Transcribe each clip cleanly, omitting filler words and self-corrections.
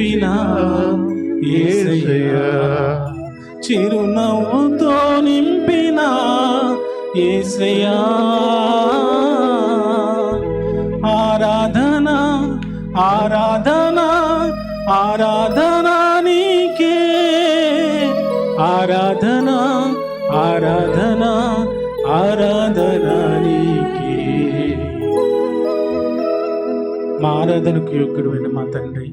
నింపిన యేసయ్యా, చిరునవ్వుతో నింపిన యేసయ్యా, ఆరాధన ఆరాధన ఆరాధన నీకే, ఆరాధన ఆరాధన ఆరాధన నీకే. మా ఆరాధనకు యోగ్యుడైన మా తండ్రి,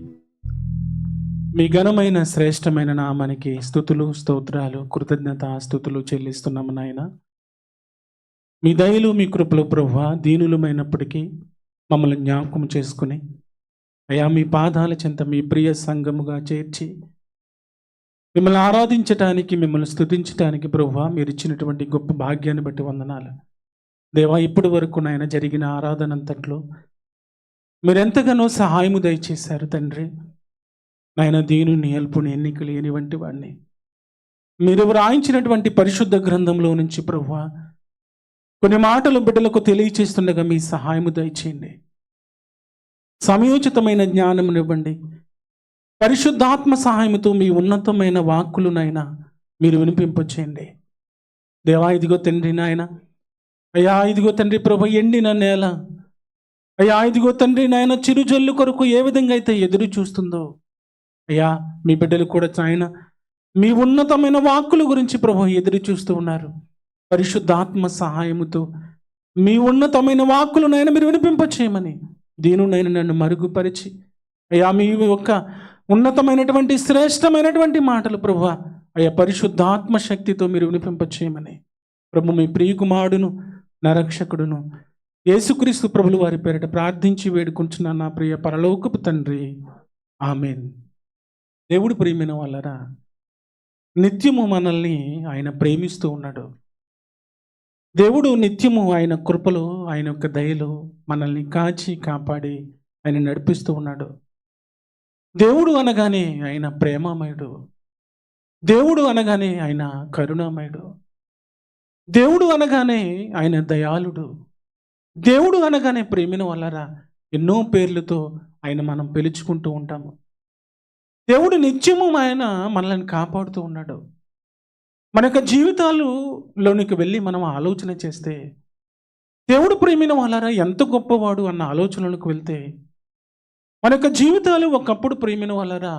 మీ ఘనమైన శ్రేష్టమైన నామానికి స్తుతులు స్తోత్రాలు కృతజ్ఞత స్తుతులు చెల్లిస్తున్నాము నాయన. మీ దయలు మీ కృపలు ప్రభువా, దీనులమైనప్పటికీ మమ్మల్ని జ్ఞాపకం చేసుకుని అయా మీ పాదాల చెంత మీ ప్రియ సంఘముగా చేర్చి మిమ్మల్ని ఆరాధించటానికి, మిమ్మల్ని స్తుతించటానికి ప్రభువా మీరు ఇచ్చినటువంటి గొప్ప భాగ్యాన్ని బట్టి వందనాలు దేవా. ఇప్పటి వరకు నాయన జరిగిన ఆరాధన అంతట్లో మీరు ఎంతగానో సహాయము దయచేశారు తండ్రి. నాయన దీనుని అల్పుని ఎన్నిక లేని వంటి వాడిని మీరు వ్రాయించినటువంటి పరిశుద్ధ గ్రంథంలో నుంచి ప్రభువా కొన్ని మాటలు బిడ్డలకు తెలియచేస్తుండగా మీ సహాయము దయచేయండి. సమయోచితమైన జ్ఞానమునివ్వండి. పరిశుద్ధాత్మ సహాయముతో మీ ఉన్నతమైన వాక్కులునైనా మీరు వినిపింపచేయండి దేవా. ఇదిగో తండ్రి నాయన, అయ్యా ఇదిగో తండ్రి ప్రభు ఎండిన నేల, అయ్యా ఇదిగో తండ్రి నాయన చిరుజల్లు కొరకు ఏ విధంగా అయితే ఎదురు చూస్తుందో అయ్యా మీ బిడ్డలు కూడా ఆయన మీ ఉన్నతమైన వాక్కుల గురించి ప్రభు ఎదురు చూస్తూ ఉన్నారు. పరిశుద్ధాత్మ సహాయముతో మీ ఉన్నతమైన వాక్కులనైనా మీరు వినిపింపచేయమని దీనునైనా నన్ను మరుగుపరిచి అయ్యా మీ యొక్క ఉన్నతమైనటువంటి శ్రేష్టమైనటువంటి మాటలు ప్రభు అయ్యా పరిశుద్ధాత్మ శక్తితో మీరు వినిపింపచేయమని ప్రభు మీ ప్రియకుమారుడును నా రక్షకుడును యేసుక్రీస్తు ప్రభులు వారి పేరిట ప్రార్థించి వేడుకుంటున్నా నా ప్రియ పరలోకపు తండ్రి, ఆమేన్. దేవుడు ప్రియమైన వాళ్ళరా, నిత్యము మనల్ని ఆయన ప్రేమిస్తూ ఉన్నాడు. దేవుడు నిత్యము ఆయన కృపలో, ఆయన యొక్క దయలో మనల్ని కాచి కాపాడి ఆయన నడిపిస్తూ ఉన్నాడు. దేవుడు అనగానే ఆయన ప్రేమమయుడు, దేవుడు అనగానే ఆయన కరుణామయుడు, దేవుడు అనగానే ఆయన దయాళుడు, దేవుడు అనగానే ప్రేమిన వాళ్ళరా ఎన్నో పేర్లతో ఆయన మనం పిలుచుకుంటూ ఉంటాము. దేవుడు నిత్యము ఆయన మనల్ని కాపాడుతూ ఉన్నాడు. మన యొక్క జీవితాలలోనికి వెళ్ళి మనం ఆలోచన చేస్తే దేవుడు ప్రేమిన వాళ్ళరా ఎంత గొప్పవాడు అన్న ఆలోచనలకు వెళ్తే మన యొక్క జీవితాలు ఒకప్పుడు ప్రేమిన వాళ్ళరా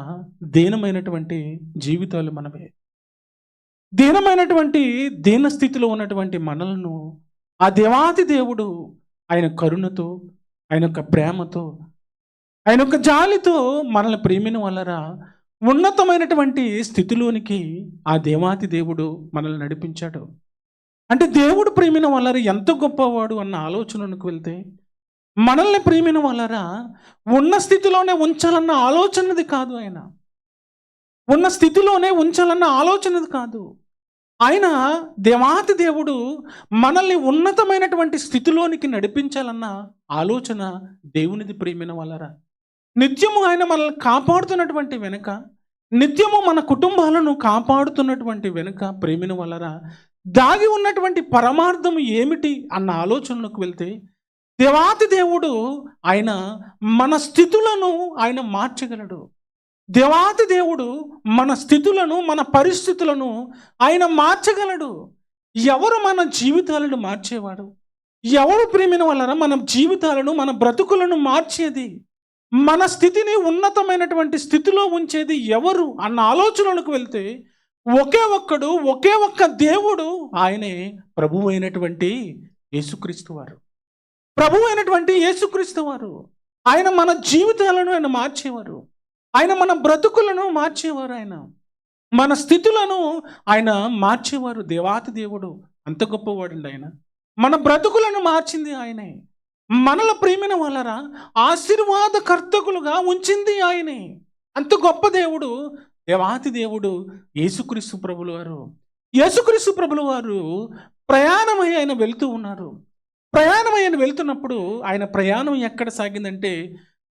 దీనమైనటువంటి జీవితాలు మనవే. దీనమైనటువంటి దీన స్థితిలో ఉన్నటువంటి మనలను ఆ దేవాతి దేవుడు ఆయన కరుణతో, ఆయన యొక్క ప్రేమతో, ఆయన యొక్క జాలితో మనల్ని ప్రేమిన వాళ్ళరా ఉన్నతమైనటువంటి స్థితిలోనికి ఆ దేవాతి దేవుడు మనల్ని నడిపించాడు. అంటే దేవుడు ప్రేమిన వాళ్ళరా ఎంత గొప్పవాడు అన్న ఆలోచనకు వెళ్తే మనల్ని ప్రేమిన వాళ్ళరా ఉన్న స్థితిలోనే ఉంచాలన్న ఆలోచనది కాదు, ఆయన ఉన్న స్థితిలోనే ఉంచాలన్న ఆలోచనది కాదు. ఆయన దేవాతి దేవుడు మనల్ని ఉన్నతమైనటువంటి స్థితిలోనికి నడిపించాలన్న ఆలోచన దేవునిది ప్రేమిన వాళ్ళరా. నిత్యము ఆయన మనల్ని కాపాడుతున్నటువంటి వెనుక, నిత్యము మన కుటుంబాలను కాపాడుతున్నటువంటి వెనుక ప్రేమిన వాళ్ళరా దాగి ఉన్నటువంటి పరమార్థం ఏమిటి అన్న ఆలోచనలకు వెళ్తే దేవాతి దేవుడు ఆయన మన స్థితులను ఆయన మార్చగలడు. దేవాతి దేవుడు మన స్థితులను, మన పరిస్థితులను ఆయన మార్చగలడు. ఎవరు మన జీవితాలను మార్చేవాడు? ఎవరు ప్రేమిన వాళ్ళరా మన జీవితాలను, మన బ్రతుకులను మార్చేది, మన స్థితిని ఉన్నతమైనటువంటి స్థితిలో ఉంచేది ఎవరు అన్న ఆలోచనలకు వెళ్తే ఒకే ఒక్క దేవుడు, ఆయనే ప్రభువు అయినటువంటి యేసుక్రీస్తు వారు. ప్రభువు అయినటువంటి యేసుక్రీస్తు వారు ఆయన మన జీవితాలను ఆయన మార్చేవారు. ఆయన మన బ్రతుకులను మార్చేవారు. ఆయన మన స్థితులను ఆయన మార్చేవారు. దేవాతి దేవుడు అంత గొప్పవాడండి. ఆయన మన బ్రతుకులను మార్చింది ఆయనే. మనల ప్రేమిన వాళ్ళరా ఆశీర్వాదకర్తకులుగా ఉంచింది ఆయనే. అంత గొప్ప దేవుడు దేవాతి దేవుడు యేసుక్రీస్తు ప్రభులు వారు. యేసుక్రీస్తు ప్రభులు వారు ప్రయాణమై ఆయన వెళ్తూ ఉన్నారు. ప్రయాణమై ఆయన వెళ్తున్నప్పుడు ఆయన ప్రయాణం ఎక్కడ సాగిందంటే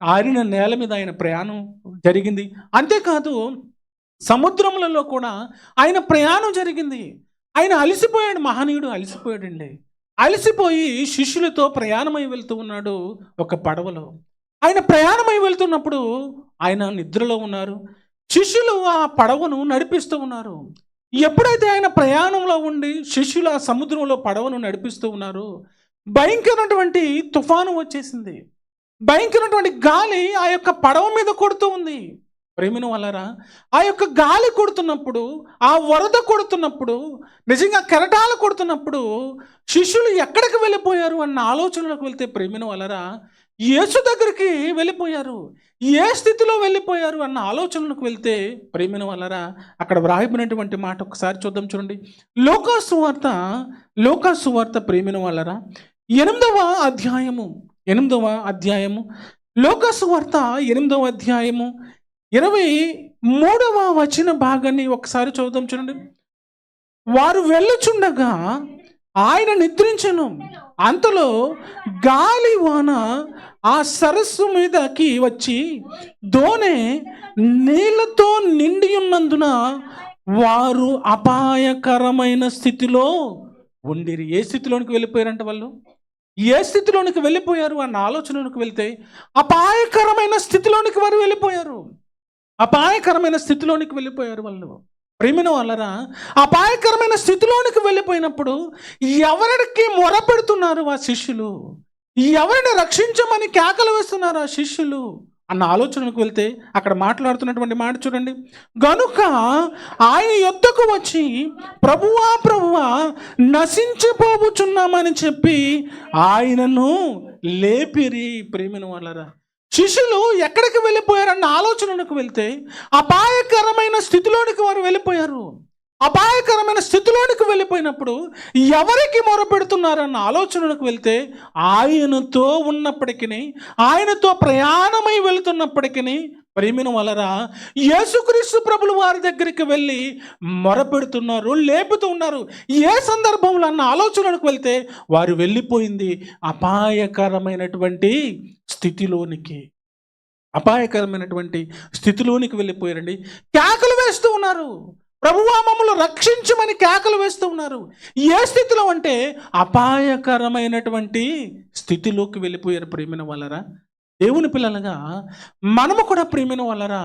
ఆరిన నేల మీద ఆయన ప్రయాణం జరిగింది. అంతేకాదు సముద్రములలో కూడా ఆయన ప్రయాణం జరిగింది. ఆయన అలసిపోయాడు, మహనీయుడు అలసిపోయాడండి. అలసిపోయి శిష్యులతో ప్రయాణమై వెళ్తూ ఉన్నాడు ఒక పడవలో. ఆయన ప్రయాణమై వెళ్తున్నప్పుడు ఆయన నిద్రలో ఉన్నారు. శిష్యులు ఆ పడవను నడిపిస్తూ ఉన్నారు. ఎప్పుడైతే ఆయన ప్రయాణంలో ఉండి శిష్యులు ఆ సముద్రంలో పడవను నడిపిస్తూ ఉన్నారో భయంకరమైనటువంటి తుఫాను వచ్చేసింది. భయంకరమైనటువంటి గాలి ఆ యొక్క పడవ మీద కొడుతూ ఉంది. ప్రేమిన వాళ్ళరా, ఆ యొక్క గాలి కొడుతున్నప్పుడు, ఆ వరద కొడుతున్నప్పుడు, నిజంగా కెరటాలు కొడుతున్నప్పుడు శిష్యులు ఎక్కడికి వెళ్ళిపోయారు అన్న ఆలోచనలోకి వెళ్తే ప్రేమిన వాళ్ళరా, యేసు దగ్గరికి వెళ్ళిపోయారు. ఏ స్థితిలో వెళ్ళిపోయారు అన్న ఆలోచనలకు వెళ్తే ప్రేమిన వాళ్ళరా, అక్కడ వ్రాయబడినటువంటి మాట ఒకసారి చూద్దాం. చూడండి, లోకా సువార్త ప్రేమిన వాళ్ళరా, 8వ అధ్యాయము లోకా సువార్త 8వ అధ్యాయము 23వ వచన భాగాన్ని ఒకసారి చూద్దాం. చూడండి, వారు వెళ్ళుచుండగా ఆయన నిద్రించెను. అంతలో గాలి వాన ఆ సరస్సు మీదకి వచ్చి దోణి నీళ్లతో నిండి ఉన్నందున వారు అపాయకరమైన స్థితిలో ఉండిరి. ఏ స్థితిలోనికి వెళ్ళిపోయారంట వాళ్ళు? ఏ స్థితిలోనికి వెళ్ళిపోయారు అన్న ఆలోచనలోకి వెళ్తే అపాయకరమైన స్థితిలోనికి వారు వెళ్ళిపోయారు. అపాయకరమైన స్థితిలోనికి వెళ్ళిపోయారు వాళ్ళు. ప్రేమిన వాళ్ళరా, అపాయకరమైన స్థితిలోనికి వెళ్ళిపోయినప్పుడు ఎవరికి మొరపెడుతున్నారు ఆ శిష్యులు? ఎవరిని రక్షించమని కేకలు వేస్తున్నారు ఆ శిష్యులు అన్న ఆలోచనకు వెళ్తే అక్కడ మాట్లాడుతున్నటువంటి మాట చూడండి. గనుక ఆయన యొద్దకు వచ్చి ప్రభువా నశించిపోబుచున్నామని చెప్పి ఆయనను లేపిరి. ప్రేమిన వాళ్ళరా, శిష్యులు ఎక్కడికి వెళ్ళిపోయారన్న ఆలోచనకు వెళ్తే అపాయకరమైన స్థితిలోనికి వారు వెళ్ళిపోయారు. అపాయకరమైన స్థితిలోనికి వెళ్ళిపోయినప్పుడు ఎవరికి మొరపెడుతున్నారన్న ఆలోచనలకు వెళ్తే ఆయనతో ఉన్నప్పటికీ, ఆయనతో ప్రయాణమై వెళుతున్నప్పటికీ ప్రేమిన వలరా యేసుక్రీస్తు ప్రభులు వారి దగ్గరికి వెళ్ళి మొరపెడుతున్నారు, లేపుతూ ఉన్నారు. ఏ సందర్భంలో అన్న ఆలోచనలకు వెళ్తే వారు వెళ్ళిపోయింది అపాయకరమైనటువంటి స్థితిలోనికి వెళ్ళిపోయారండి. కేకలు వేస్తూ ఉన్నారు, ప్రభువా మమ్మల్ని రక్షించమని కేకలు వేస్తూ ఉన్నారు. ఏ స్థితిలో అంటే అపాయకరమైనటువంటి స్థితిలోకి వెళ్ళిపోయారు. ప్రేమిన వాళ్ళరా, దేవుని పిల్లలుగా మనము కూడా ప్రేమిన వాళ్ళరా,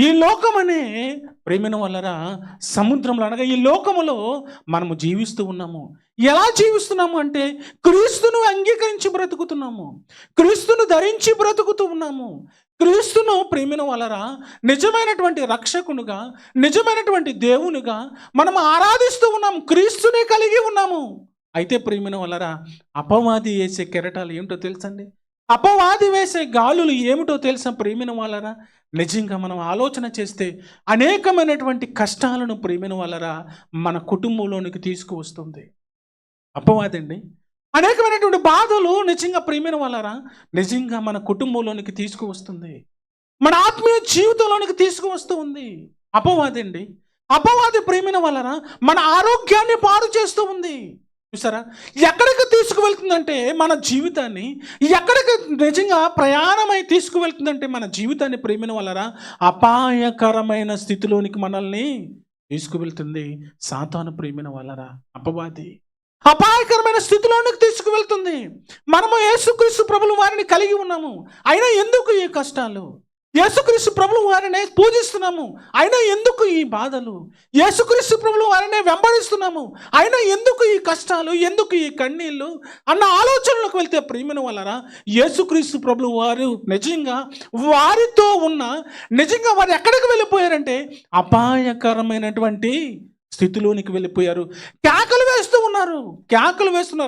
ఈ లోకమనే ప్రేమిన వాళ్ళరా సముద్రంలో, అనగా ఈ లోకములో మనము జీవిస్తూ ఉన్నాము. ఎలా జీవిస్తున్నాము అంటే క్రీస్తును అంగీకరించి బ్రతుకుతున్నాము, క్రీస్తును ధరించి బ్రతుకుతూ ఉన్నాము. క్రీస్తును ప్రేమిన వాళ్ళరా నిజమైనటువంటి రక్షకునుగా, నిజమైనటువంటి దేవునిగా మనం ఆరాధిస్తూ ఉన్నాము, క్రీస్తునే కలిగి ఉన్నాము. అయితే ప్రేమిన వాళ్ళరా అపవాది వేసే కెరటాలు ఏమిటో తెలుసండి? అపవాది వేసే గాలులు ఏమిటో తెలుసా ప్రేమిన వాళ్ళరా? నిజంగా మనం ఆలోచన చేస్తే అనేకమైనటువంటి కష్టాలను ప్రేమిన వాళ్ళరా మన కుటుంబంలోనికి తీసుకువస్తుంది అపవాది అండి. అనేకమైనటువంటి బాధలు నిజంగా ప్రేమిన వాళ్ళరా నిజంగా మన కుటుంబంలోనికి తీసుకువస్తుంది, మన ఆత్మీయ జీవితంలోనికి తీసుకువస్తూ ఉంది అపవాది అండి. అపవాది ప్రేమిన వాళ్ళరా మన ఆరోగ్యాన్ని పాడు చేస్తూ ఉంది. చూసారా, ఎక్కడికి తీసుకువెళ్తుందంటే మన జీవితాన్ని, ఎక్కడికి నిజంగా ప్రయాణమై తీసుకువెళ్తుందంటే మన జీవితాన్ని ప్రేమిన వాళ్ళరా అపాయకరమైన స్థితిలోనికి మనల్ని తీసుకువెళ్తుంది సాతాను. ప్రేమిన వాళ్ళరా అపవాది అపాయకరమైన స్థితిలోనికి తీసుకువెళ్తుంది. మనము యేసుక్రీస్తు ప్రభులు వారిని కలిగి ఉన్నాము, అయినా ఎందుకు ఈ కష్టాలు? యేసుక్రీస్తు ప్రభులు వారినే పూజిస్తున్నాము, అయినా ఎందుకు ఈ బాధలు? యేసుక్రీస్తు ప్రభులు వారినే వెంబడిస్తున్నాము, అయినా ఎందుకు ఈ కష్టాలు, ఎందుకు ఈ కన్నీళ్ళు అన్న ఆలోచనలకు వెళ్తే ప్రేమిన వాళ్ళరా యేసుక్రీస్తు ప్రభులు వారు నిజంగా వారితో ఉన్న, నిజంగా వారు ఎక్కడికి వెళ్ళిపోయారంటే అపాయకరమైనటువంటి స్థితిలోనికి వెళ్ళిపోయారు. కేకలు వేస్తూ ఉన్నారు,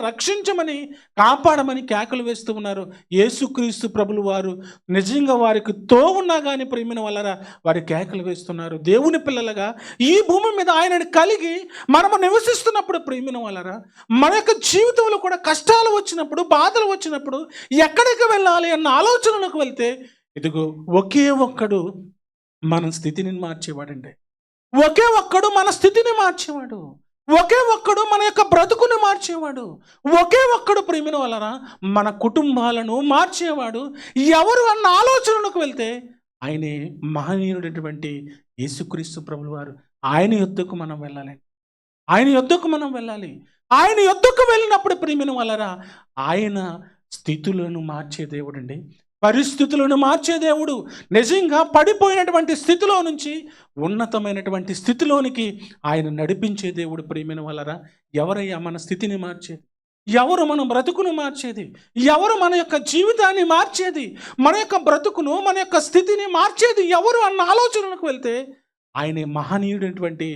రక్షించమని, కాపాడమని కేకలు వేస్తూ ఉన్నారు. యేసుక్రీస్తు ప్రభులు వారు నిజంగా వారికి తో ఉన్నా కానీ ప్రేమిన వాళ్ళరా వారి కేకలు వేస్తున్నారు. దేవుని పిల్లలుగా ఈ భూమి మీద ఆయనని కలిగి మనము నివసిస్తున్నప్పుడు ప్రేమిన వాళ్ళరా మన యొక్క జీవితంలో కూడా కష్టాలు వచ్చినప్పుడు, బాధలు వచ్చినప్పుడు ఎక్కడికి వెళ్ళాలి అన్న ఆలోచనలకు వెళ్తే ఇదిగో ఒకే ఒక్కడు మన స్థితిని మార్చేవాడండి. ఒకే ఒక్కడు మన స్థితిని మార్చేవాడు, ఒకే ఒక్కడు మన యొక్క బ్రతుకుని మార్చేవాడు, ఒకే ఒక్కడు ప్రేమిన వలన మన కుటుంబాలను మార్చేవాడు ఎవరు అన్న ఆలోచనలకు వెళ్తే ఆయనే మహనీయుడైనటువంటి యేసుక్రీస్తు ప్రభులు వారు. ఆయన యొద్దకు మనం వెళ్ళాలి, ఆయన యొద్దకు వెళ్ళినప్పుడు ప్రేమిన వలన ఆయన స్థితులను మార్చే దేవుడండి. పరిస్థితులను మార్చే దేవుడు. నిజంగా పడిపోయినటువంటి స్థితిలో నుంచి ఉన్నతమైనటువంటి స్థితిలోనికి ఆయన నడిపించే దేవుడు. ప్రియమైన వాళ్ళరా, ఎవరయ్యా మన స్థితిని మార్చేది? ఎవరు మన బ్రతుకును మార్చేది? ఎవరు మన యొక్క జీవితాన్ని మార్చేది? మన యొక్క బ్రతుకును, మన యొక్క స్థితిని మార్చేది ఎవరు అన్న ఆలోచనలకు వెళ్తే ఆయనే మహనీయుడైనటువంటి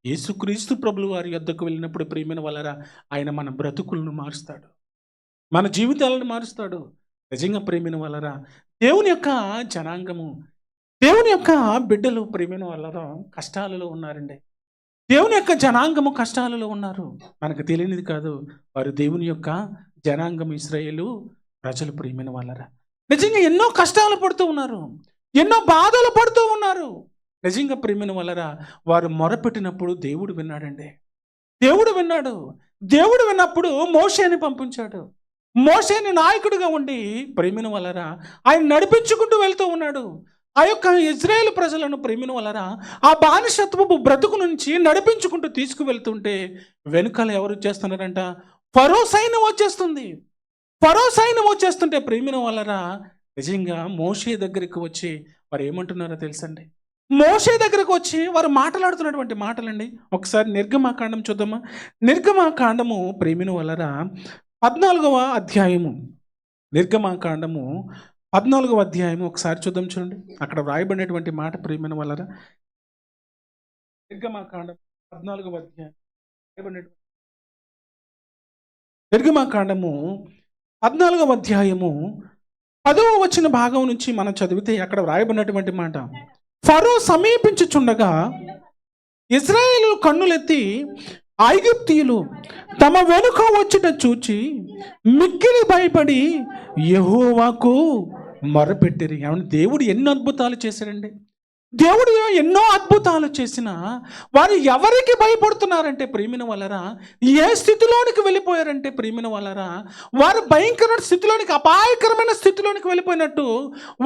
యేసుక్రీస్తు ప్రభులు వారి యొద్దకు వెళ్ళినప్పుడు ప్రియమైన వాళ్ళరా, ఆయన మన బ్రతుకులను మారుస్తాడు, మన జీవితాలను మారుస్తాడు. నిజంగా ప్రియమైన వాళ్ళరా, దేవుని యొక్క జనాంగము, దేవుని యొక్క బిడ్డలు ప్రియమైన వాళ్ళరా కష్టాలలో ఉన్నారండి. దేవుని యొక్క జనాంగము కష్టాలలో ఉన్నారు. మనకు తెలియనిది కాదు, వారు దేవుని యొక్క జనాంగం, ఇశ్రాయేలు ప్రజలు. ప్రియమైన వాళ్ళరా, నిజంగా ఎన్నో కష్టాలు పడుతూ ఉన్నారు, ఎన్నో బాధలు పడుతూ ఉన్నారు. నిజంగా ప్రియమైన వాళ్ళరా, వారు మొరపెట్టినప్పుడు దేవుడు విన్నాడండి. దేవుడు విన్నాడు. దేవుడు విన్నప్పుడు మోషేని పంపించాడు. మోషేని నాయకుడిగా ఉండి ప్రియమైన వాళ్ళరా ఆయన నడిపించుకుంటూ వెళ్తూ ఉన్నాడు. ఆ యొక్క ఇజ్రాయేల్ ప్రజలను ప్రియమైన వాళ్ళరా ఆ బానిసత్వపు బ్రతుకు నుంచి నడిపించుకుంటూ తీసుకువెళ్తుంటే వెనుకలు ఎవరు వచ్చేస్తున్నారంట? ఫరో సైన్యం వచ్చేస్తుంది. ఫరో సైన్యం వచ్చేస్తుంటే ప్రియమైన వాళ్ళరా నిజంగా మోషే దగ్గరికి వచ్చి వారు ఏమంటున్నారో తెలుసండి? మోషే దగ్గరకు వచ్చి వారు మాట్లాడుతున్నటువంటి మాటలండి. ఒకసారి నిర్గమాకాండం చూద్దామా? నిర్గమాకాండము ప్రియమైన వాళ్ళరా 14వ అధ్యాయము, నిర్గమాకాండము 14వ అధ్యాయము ఒకసారి చూద్దాం. చూడండి, అక్కడ వ్రాయబడినటువంటి మాట ప్రియమైన వాళ్ళరా. నిర్గమాకాండం 14వ అధ్యాయం, నిర్గమాకాండము 14వ అధ్యాయము 10వ వచన భాగం నుంచి మనం చదివితే అక్కడ వ్రాయబడినటువంటి మాట, ఫరో సమీపించుచుండగా ఇశ్రాయేలు కన్నులెత్తి ఐగుప్తీయులు తమ వెనుక వచ్చుట చూచి మిక్కిలి భయపడి యెహోవాకు మొరపెట్టిరి. ఏమన్నా దేవుడు ఎన్ని అద్భుతాలు చేశాడండి. దేవుడు ఎన్నో అద్భుతాలు చేసిన వారు ఎవరికి భయపడుతున్నారంటే ప్రియమైన వాళ్ళరా, ఏ స్థితిలోనికి వెళ్ళిపోయారంటే ప్రియమైన వాళ్ళరా, వారు భయంకరమైన స్థితిలోనికి, అపాయకరమైన స్థితిలోనికి వెళ్ళిపోయినట్టు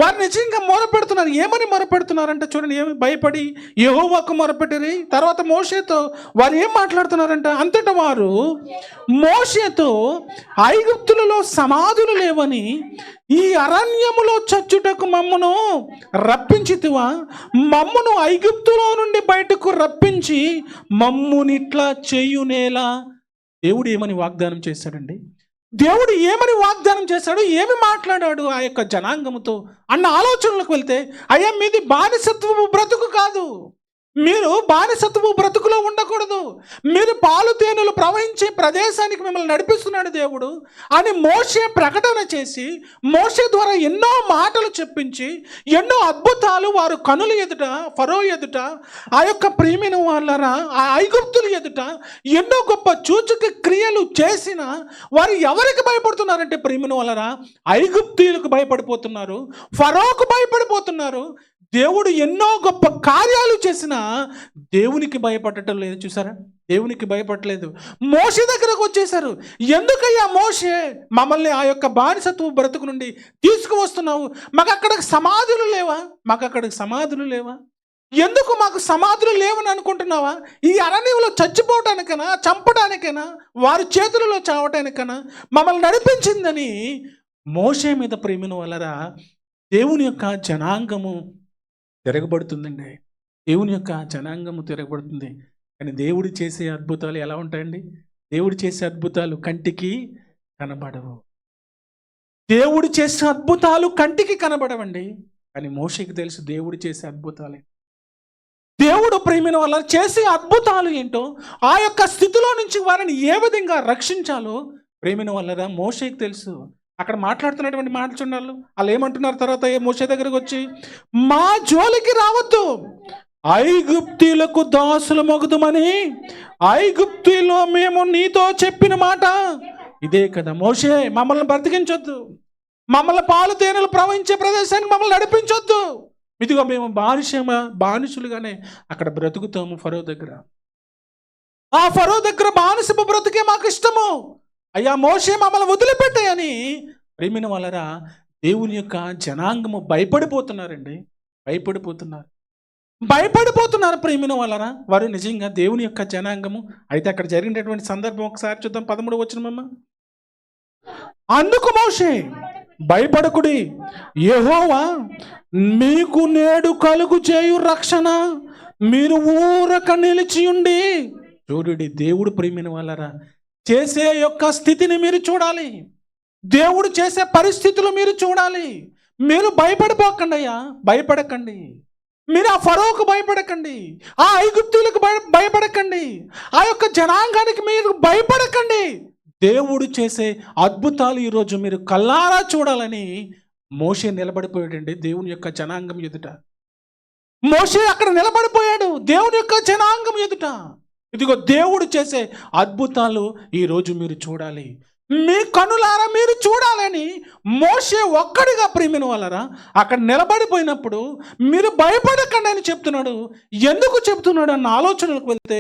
వారు నిజంగా మొరపెడుతున్నారు. ఏమని మొరపెడుతున్నారంటే చూడండి, ఏమి భయపడి యెహోవాకు మొరపెట్టిరి. తర్వాత మోషేతో వారు ఏం మాట్లాడుతున్నారంట? అంతటా వారు మోషేతో ఐగుప్తులలో సమాధులు లేవని ఈ అరణ్యములో చచ్చుటకు మమ్మును రప్పించితివా? మమ్మును ఐగుప్తులో నుండి బయటకు రప్పించి మమ్మునిట్లా చేయునేలా. దేవుడు ఏమని వాగ్దానం చేశాడండి? దేవుడు ఏమని వాగ్దానం చేశాడు? ఏమి మాట్లాడాడు ఆ యొక్క జనాంగముతో అన్న ఆలోచనలకు వెళ్తే, అయ్యా మీది బానిసత్వపు బ్రతుకు కాదు, మీరు బానిసత్వపు బ్రతుకులో ఉండకూడదు, మీరు పాలు తేనెలు ప్రవహించే ప్రదేశానికి మిమ్మల్ని నడిపిస్తున్నాడు దేవుడు అని మోషే ప్రకటన చేసి, మోషే ద్వారా ఎన్నో మాటలు చెప్పించి, ఎన్నో అద్భుతాలు వారు కనుల ఎదుట, ఫరో ఎదుట, ఆ యొక్క ప్రియమైన వాళ్ళరా ఆ ఐగుప్తుల ఎదుట ఎన్నో గొప్ప సూచక క్రియలు చేసిన వారు ఎవరికి భయపడుతున్నారంటే ప్రియమైన వాళ్ళరా ఐగుప్తీయులకు భయపడిపోతున్నారు, ఫరోకు భయపడిపోతున్నారు. దేవుడు ఎన్నో గొప్ప కార్యాలు చేసినా దేవునికి భయపడటం లేదు. చూసారా, దేవునికి భయపడలేదు. మోషే దగ్గరకు వచ్చేసారు. ఎందుకయ్యా మోషే మమ్మల్ని ఆ యొక్క బానిసత్వ బ్రతుకు నుండి తీసుకువస్తున్నావు? మాకు అక్కడ సమాధులు లేవా? మాకు అక్కడ సమాధులు లేవా? ఎందుకు మాకు సమాధులు లేవని అనుకుంటున్నావా? ఈ అరణ్యంలో చచ్చిపోవటానికైనా, చంపడానికైనా, వారి చేతులలో చావటానికైనా మమ్మల్ని నడిపించిందని మోషే మీద ప్రేమిన వలరా దేవుని యొక్క జనాంగము తిరగబడుతుందండి. దేవుని యొక్క జనాంగము తిరగబడుతుంది. కానీ దేవుడు చేసే అద్భుతాలు ఎలా ఉంటాయండి? దేవుడు చేసే అద్భుతాలు కంటికి కనబడవు. దేవుడు చేసే అద్భుతాలు కంటికి కనబడవండి. కానీ మోషేకి తెలుసు దేవుడు చేసే అద్భుతాలే. దేవుడు ప్రేమిన వల్ల చేసే అద్భుతాలు ఏంటో, ఆ యొక్క స్థితిలో నుంచి వారిని ఏ విధంగా రక్షించాలో ప్రేమిన వల్లరా మోషేకి తెలుసు. అక్కడ మాట్లాడుతున్నటువంటి మాటలు చూడాలి. వాళ్ళు ఏమంటున్నారు? తర్వాత మోషే దగ్గరకు వచ్చి, మా జోలికి రావద్దు, ఐగుప్తీయులకు దాసులు మొగుదుమని ఐగుప్తీలో మేము నీతో చెప్పిన మాట ఇదే కదా. మోషే మమ్మల్ని బ్రతికించొద్దు, మమ్మల్ని పాలు తేనెలు ప్రవహించే ప్రదేశానికి మమ్మల్ని నడిపించొద్దు, ఇదిగో మేము బానిసులుగానే అక్కడ బ్రతుకుతాము ఫరో దగ్గర. ఆ ఫరో దగ్గర బానిసపు బ్రతుకే మాకు ఇష్టము. అయ్యా మోషే మమ్మల్ని వదిలిపెట్టాయని ప్రేమిన వాళ్ళరా దేవుని యొక్క జనాంగము భయపడిపోతున్నారండి. భయపడిపోతున్నారు ప్రేమిన వాళ్ళరా వారు నిజంగా దేవుని యొక్క జనాంగము. అయితే అక్కడ జరిగినటువంటి సందర్భం ఒకసారి చూద్దాం. 13వ వచనమమ్మ. అందుకు మోషే భయపడకుడి, యెహోవా మీకు నేడు కలుగు చేయు రక్షణ, మీరు ఊరక నిలిచియుండి. చూడండి, దేవుడు ప్రియమైన వాళ్ళరా చేసే యొక్క స్థితిని మీరు చూడాలి. దేవుడు చేసే పరిస్థితులు మీరు చూడాలి. మీరు భయపడిపోకండి అయ్యా, భయపడకండి. మీరు ఆ ఫరోకు భయపడకండి, ఆ ఐగుప్తులకు భయపడకండి, ఆ యొక్క జనాంగానికి మీరు భయపడకండి. దేవుడు చేసే అద్భుతాలు ఈరోజు మీరు కల్లారా చూడాలని మోషే నిలబడిపోయాడండి దేవుని యొక్క జనాంగం ఎదుట. మోషే అక్కడ నిలబడిపోయాడు దేవుని యొక్క జనాంగం ఎదుట. ఇదిగో దేవుడు చేసే అద్భుతాలు ఈరోజు మీరు చూడాలి, మీ కనులారా మీరు చూడాలని మోషే ఒక్కడిగా ప్రియమైన వాళ్ళరా అక్కడ నిలబడిపోయినప్పుడు మీరు భయపడకండి అని చెప్తున్నాడు. ఎందుకు చెప్తున్నాడు అన్న ఆలోచనలకు వెళ్తే,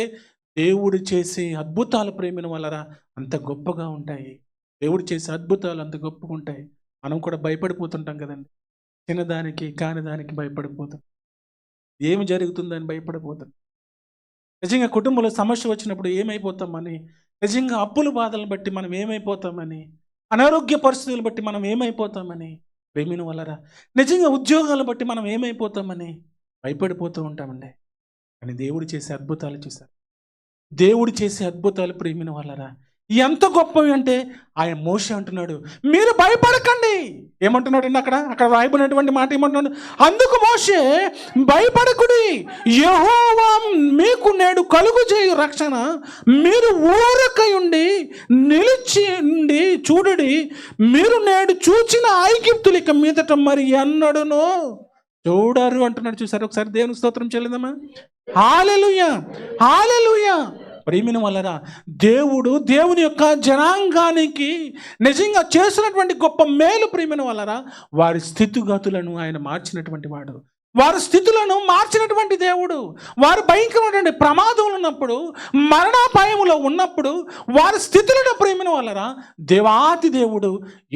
దేవుడు చేసే అద్భుతాలు ప్రియమైన వాళ్ళరా అంత గొప్పగా ఉంటాయి. దేవుడు చేసే అద్భుతాలు అంత గొప్పగా ఉంటాయి. మనం కూడా భయపడిపోతుంటాం కదండి, చిన్నదానికి కాని దానికి భయపడిపోతాం, ఏమి జరుగుతుందని భయపడిపోతాం. నిజంగా కుటుంబంలో సమస్య వచ్చినప్పుడు ఏమైపోతామని, నిజంగా అప్పుల బాధలను బట్టి మనం ఏమైపోతామని, అనారోగ్య పరిస్థితులు బట్టి మనం ఏమైపోతామని, ప్రేమిన వలరా నిజంగా ఉద్యోగాలు బట్టి మనం ఏమైపోతామని భయపడిపోతూ ఉంటామండి. కానీ దేవుడు చేసే అద్భుతాలు చూశారు. దేవుడు చేసే అద్భుతాలు ప్రేమిన వలరా ఎంత గొప్పవి అంటే, ఆయన మోషే అంటున్నాడు మీరు భయపడకండి. ఏమంటున్నాడు అండి అక్కడ రాయబడినటువంటి మాట ఏమంటున్నాడు, అందుకు మోషే భయపడకుడి, యెహోవా మీకు నేడు కలుగు చేయు రక్షణ, మీరు ఊరకయుండి నిలిచి ఉండి చూడుడి, మీరు నేడు చూచిన ఐగుప్తులు ఇక మీదట మరి ఎన్నడూను చూడరు అంటున్నాడు. చూసారు, ఒకసారి దేవునికి స్తోత్రం చెల్లిందమ్మా. హల్లెలూయా, హల్లెలూయా. ప్రియమైన వాళ్ళరా దేవుని యొక్క జనాంగానికి నిజంగా చేసినటువంటి గొప్ప మేలు ప్రియమైన వాళ్ళరా, వారి స్థితిగతులను ఆయన మార్చినటువంటి వాడు, వారి స్థితులను మార్చినటువంటి దేవుడు. వారు భయంకరమైనటువంటి ప్రమాదంలో ఉన్నప్పుడు, మరణాపాయంలో ఉన్నప్పుడు వారి స్థితులను ప్రియమైన వాళ్ళరా దేవాతి దేవుడు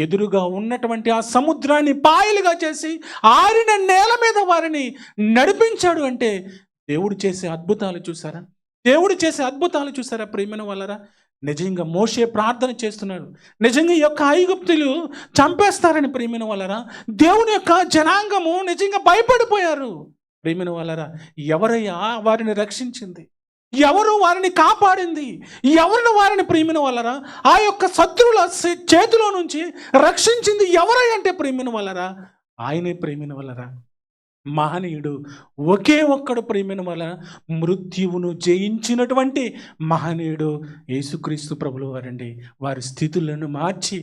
ఎదురుగా ఉన్నటువంటి ఆ సముద్రాన్ని పాయలుగా చేసి ఆరిన నేల మీద వారిని నడిపించాడు. అంటే దేవుడు చేసే అద్భుతాలు చూసారా, దేవుడు చేసే అద్భుతాలు చూసారా ప్రియమైన వాళ్ళరా. నిజంగా మోషే ప్రార్థన చేస్తున్నాడు, నిజంగా ఈ యొక్క ఐగుప్తులు చంపేస్తారని ప్రియమైన వాళ్ళరా దేవుని యొక్క జనాంగము నిజంగా భయపడిపోయారు. ప్రియమైన వాళ్ళరా ఎవరయ్యా వారిని రక్షించింది, ఎవరు వారిని కాపాడింది, ఎవరిని వారిని ప్రియమైన వాళ్ళరా ఆ యొక్క శత్రువుల చేతిలో నుంచి రక్షించింది ఎవరై అంటే ప్రియమైన వాళ్ళరా ఆయనే. ప్రియమైన వాళ్ళరా మహనీయుడు ఒకే ఒక్కడు ప్రియమైన వల్ల మృత్యువును జయించినటువంటి మహనీయుడు యేసుక్రీస్తు ప్రభులు వారండి. వారి స్థితులను మార్చి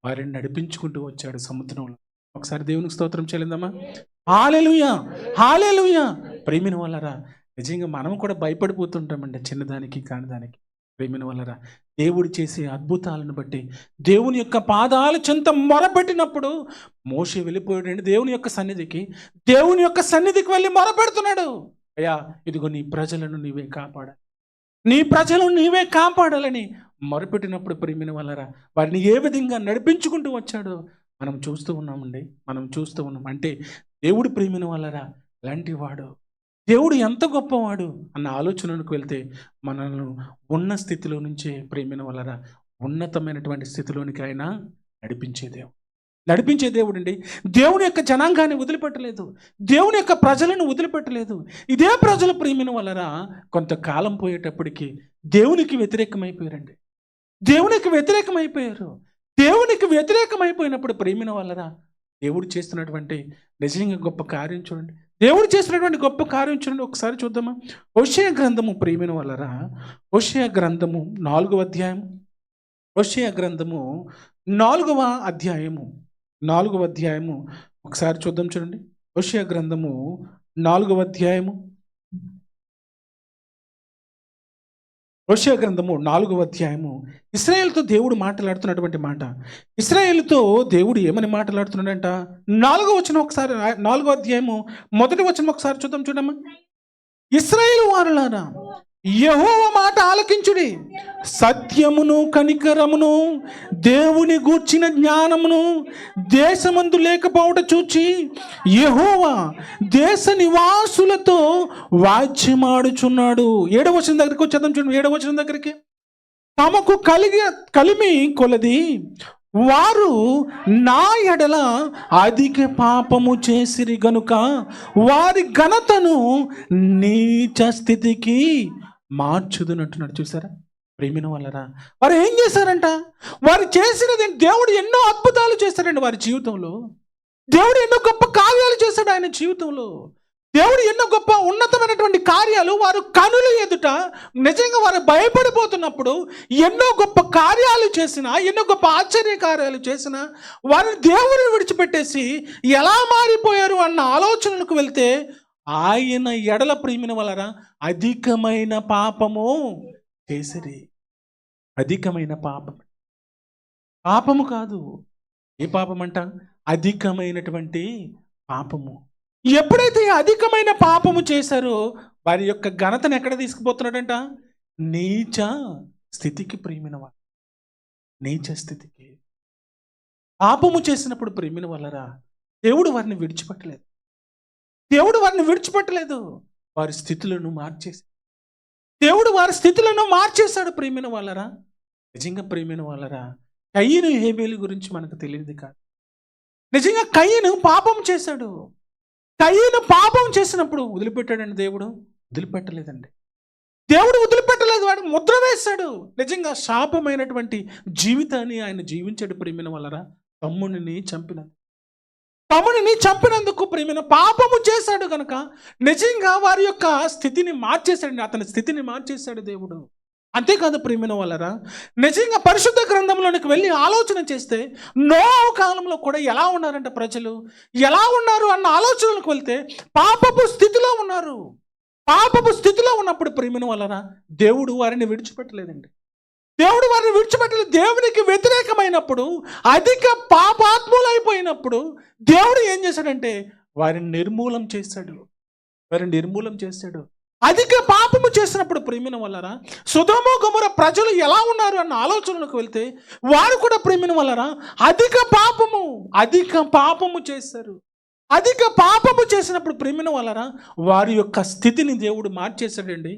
వారిని నడిపించుకుంటూ వచ్చాడు సముద్రంలో. ఒకసారి దేవునికి స్తోత్రం చెల్లిందమ్మా. హల్లెలూయా, హల్లెలూయా. ప్రియమైన వాళ్ళరా నిజంగా మనం కూడా భయపడిపోతుంటామండి చిన్నదానికి కాని దానికి. ప్రియమైన వాళ్ళరా దేవుడు చేసే అద్భుతాలను బట్టి దేవుని యొక్క పాదాల చెంత మొరపెట్టినప్పుడు మోషే వెళ్ళిపోయాడండి దేవుని యొక్క సన్నిధికి. దేవుని యొక్క సన్నిధికి వెళ్ళి మొరపెడుతున్నాడు, అయ్యా ఇదిగో నీ ప్రజలను నీవే కాపాడాలి, నీ ప్రజలను నీవే కాపాడాలని మొరపెట్టినప్పుడు ప్రియమైన వాళ్ళరా వారిని ఏ విధంగా నడిపించుకుంటూ వచ్చాడో మనం చూస్తూ ఉన్నామండి, మనం చూస్తూ ఉన్నాం. అంటే దేవుడు ప్రియమైన వాళ్ళరా ఎలాంటి వాడు, దేవుడు ఎంత గొప్పవాడు అన్న ఆలోచనకు వెళ్తే మనల్ని ఉన్న స్థితిలో నుంచే ప్రేమిన వలన ఉన్నతమైనటువంటి స్థితిలోనికి ఆయన నడిపించే దేవుడు అండి. దేవుని యొక్క జనాంగాన్ని వదిలిపెట్టలేదు, దేవుని యొక్క ప్రజలను వదిలిపెట్టలేదు. ఇదే ప్రజలు ప్రేమిన వలన కొంతకాలం పోయేటప్పటికి దేవునికి వ్యతిరేకమైపోయారండి, దేవునికి వ్యతిరేకమైపోయారు. దేవునికి వ్యతిరేకమైపోయినప్పుడు ప్రేమిన వలన దేవుడు చేస్తున్నటువంటి నిజంగా గొప్ప కార్యం చూడండి, దేవుడు చేసినటువంటి గొప్ప కార్యం చూడండి. ఒకసారి చూద్దామా. హోషేయ గ్రంథము ప్రియమైన వాళ్ళరా, హోషేయ గ్రంథము 4వ అధ్యాయము, హోషేయ గ్రంథము 4వ అధ్యాయము ఒకసారి చూద్దాం చూడండి. హోషేయ గ్రంథము 4వ అధ్యాయము, హోషేయ గ్రంథము 4వ అధ్యాయము ఇశ్రాయేలుతో దేవుడు మాట్లాడుతున్నటువంటి మాట. ఇశ్రాయేలుతో దేవుడు ఏమని మాట్లాడుతున్నాడంట? 4వ వచనం ఒకసారి, 4వ అధ్యాయము 1వ వచనం ఒకసారి చూద్దాం చూడమ్మా. ఇశ్రాయేలు వారులారా యెహోవా మాట ఆలకించుడి, సత్యమును కనికరమును దేవుని గూర్చిన జ్ఞానమును దేశమందు లేకపోవట చూచి యెహోవా దేశ నివాసులతో వాద్యమాడుచున్నాడు. 7వ వచనం దగ్గరికి వచ్చేద్దాం చూడండి. 7వ వచనం దగ్గరికి, తమకు కలిమి కొలది వారు నా ఎడల అధిక పాపము చేసిరి గనుక వారి ఘనతను నీచ స్థితికి మార్చుదునంటున్నాడు. చూసారా ప్రేమిన వాళ్ళరా, వారు ఏం చేశారంట? వారు చేసినది దేవుడు ఎన్నో అద్భుతాలు చేశాడండి వారి జీవితంలో. దేవుడు ఎన్నో గొప్ప కార్యాలు చేశాడు ఆయన జీవితంలో. దేవుడు ఎన్నో గొప్ప ఉన్నతమైనటువంటి కార్యాలు వారు కనుల ఎదుట నిజంగా వారు భయపడిపోతున్నప్పుడు ఎన్నో గొప్ప కార్యాలు చేసిన, ఎన్నో గొప్ప ఆశ్చర్య కార్యాలు చేసిన వారు దేవుని విడిచిపెట్టేసి ఎలా మారిపోయారు అన్న ఆలోచనలకు వెళ్తే ఆయన ఎడల ప్రేమిన వలన అధికమైన పాపము చేసిరి. అధికమైన పాపం, పాపము కాదు, ఏ పాపం అంట? అధికమైనటువంటి పాపము. ఎప్పుడైతే అధికమైన పాపము చేశారో వారి యొక్క ఘనతను ఎక్కడ తీసుకుపోతున్నాడంట? నీచ స్థితికి. ప్రేమిన వాళ్ళ నీచ స్థితికి. పాపము చేసినప్పుడు ప్రేమిన వాళ్ళరా దేవుడు వారిని విడిచిపెట్టలేదు. దేవుడు వారిని విడిచిపెట్టలేదు. వారి స్థితులను మార్చేసి దేవుడు వారి స్థితులను మార్చేశాడు. ప్రేమిన వాళ్ళరా, నిజంగా ప్రేమిన వాళ్ళరా, కయ్యను హేబేలు గురించి మనకు తెలియదు కాదు. నిజంగా కయ్యను పాపం చేశాడు. కయ్యను పాపం చేసినప్పుడు వదిలిపెట్టాడండి దేవుడు? వదిలిపెట్టలేదండి. దేవుడు వదిలిపెట్టలేదు, వాడికి ముద్ర వేశాడు. నిజంగా శాపమైనటువంటి జీవితాన్ని ఆయన జీవించాడు. ప్రేమిన వాళ్ళరా, తమ్ముడిని చంపినందుకు ప్రేమిన పాపము చేశాడు కనుక నిజంగా వారి యొక్క స్థితిని మార్చేశాడు. అతని స్థితిని మార్చేశాడు దేవుడు. అంతేకాదు ప్రేమిన వాళ్ళరా, నిజంగా పరిశుద్ధ గ్రంథంలోనికి వెళ్ళి ఆలోచన చేస్తే నోవహు కాలంలో కూడా ఎలా ఉన్నారంటే ప్రజలు ఎలా ఉన్నారు అన్న ఆలోచనలకు వెళ్తే పాపపు స్థితిలో ఉన్నారు. పాపపు స్థితిలో ఉన్నప్పుడు ప్రేమిన వాళ్ళరా దేవుడు వారిని విడిచిపెట్టలేదండి. దేవుడు వారిని విడిచిపెట్టలేదు. దేవునికి వ్యతిరేకమైనప్పుడు, అధిక పాపాత్ములైపోయినప్పుడు దేవుడు ఏం చేశాడంటే వారిని నిర్మూలం చేశాడు. అధిక పాపము చేసినప్పుడు ప్రేమిన వల్లరా సొదొమ గొమొర్రా ప్రజలు ఎలా ఉన్నారు అన్న ఆలోచనలకు వెళ్తే వారు కూడా ప్రేమిన వల్లరా అధిక పాపము చేశారు. అధిక పాపము చేసినప్పుడు ప్రేమిన వల్లరా వారి యొక్క స్థితిని దేవుడు మార్చేశాడండి.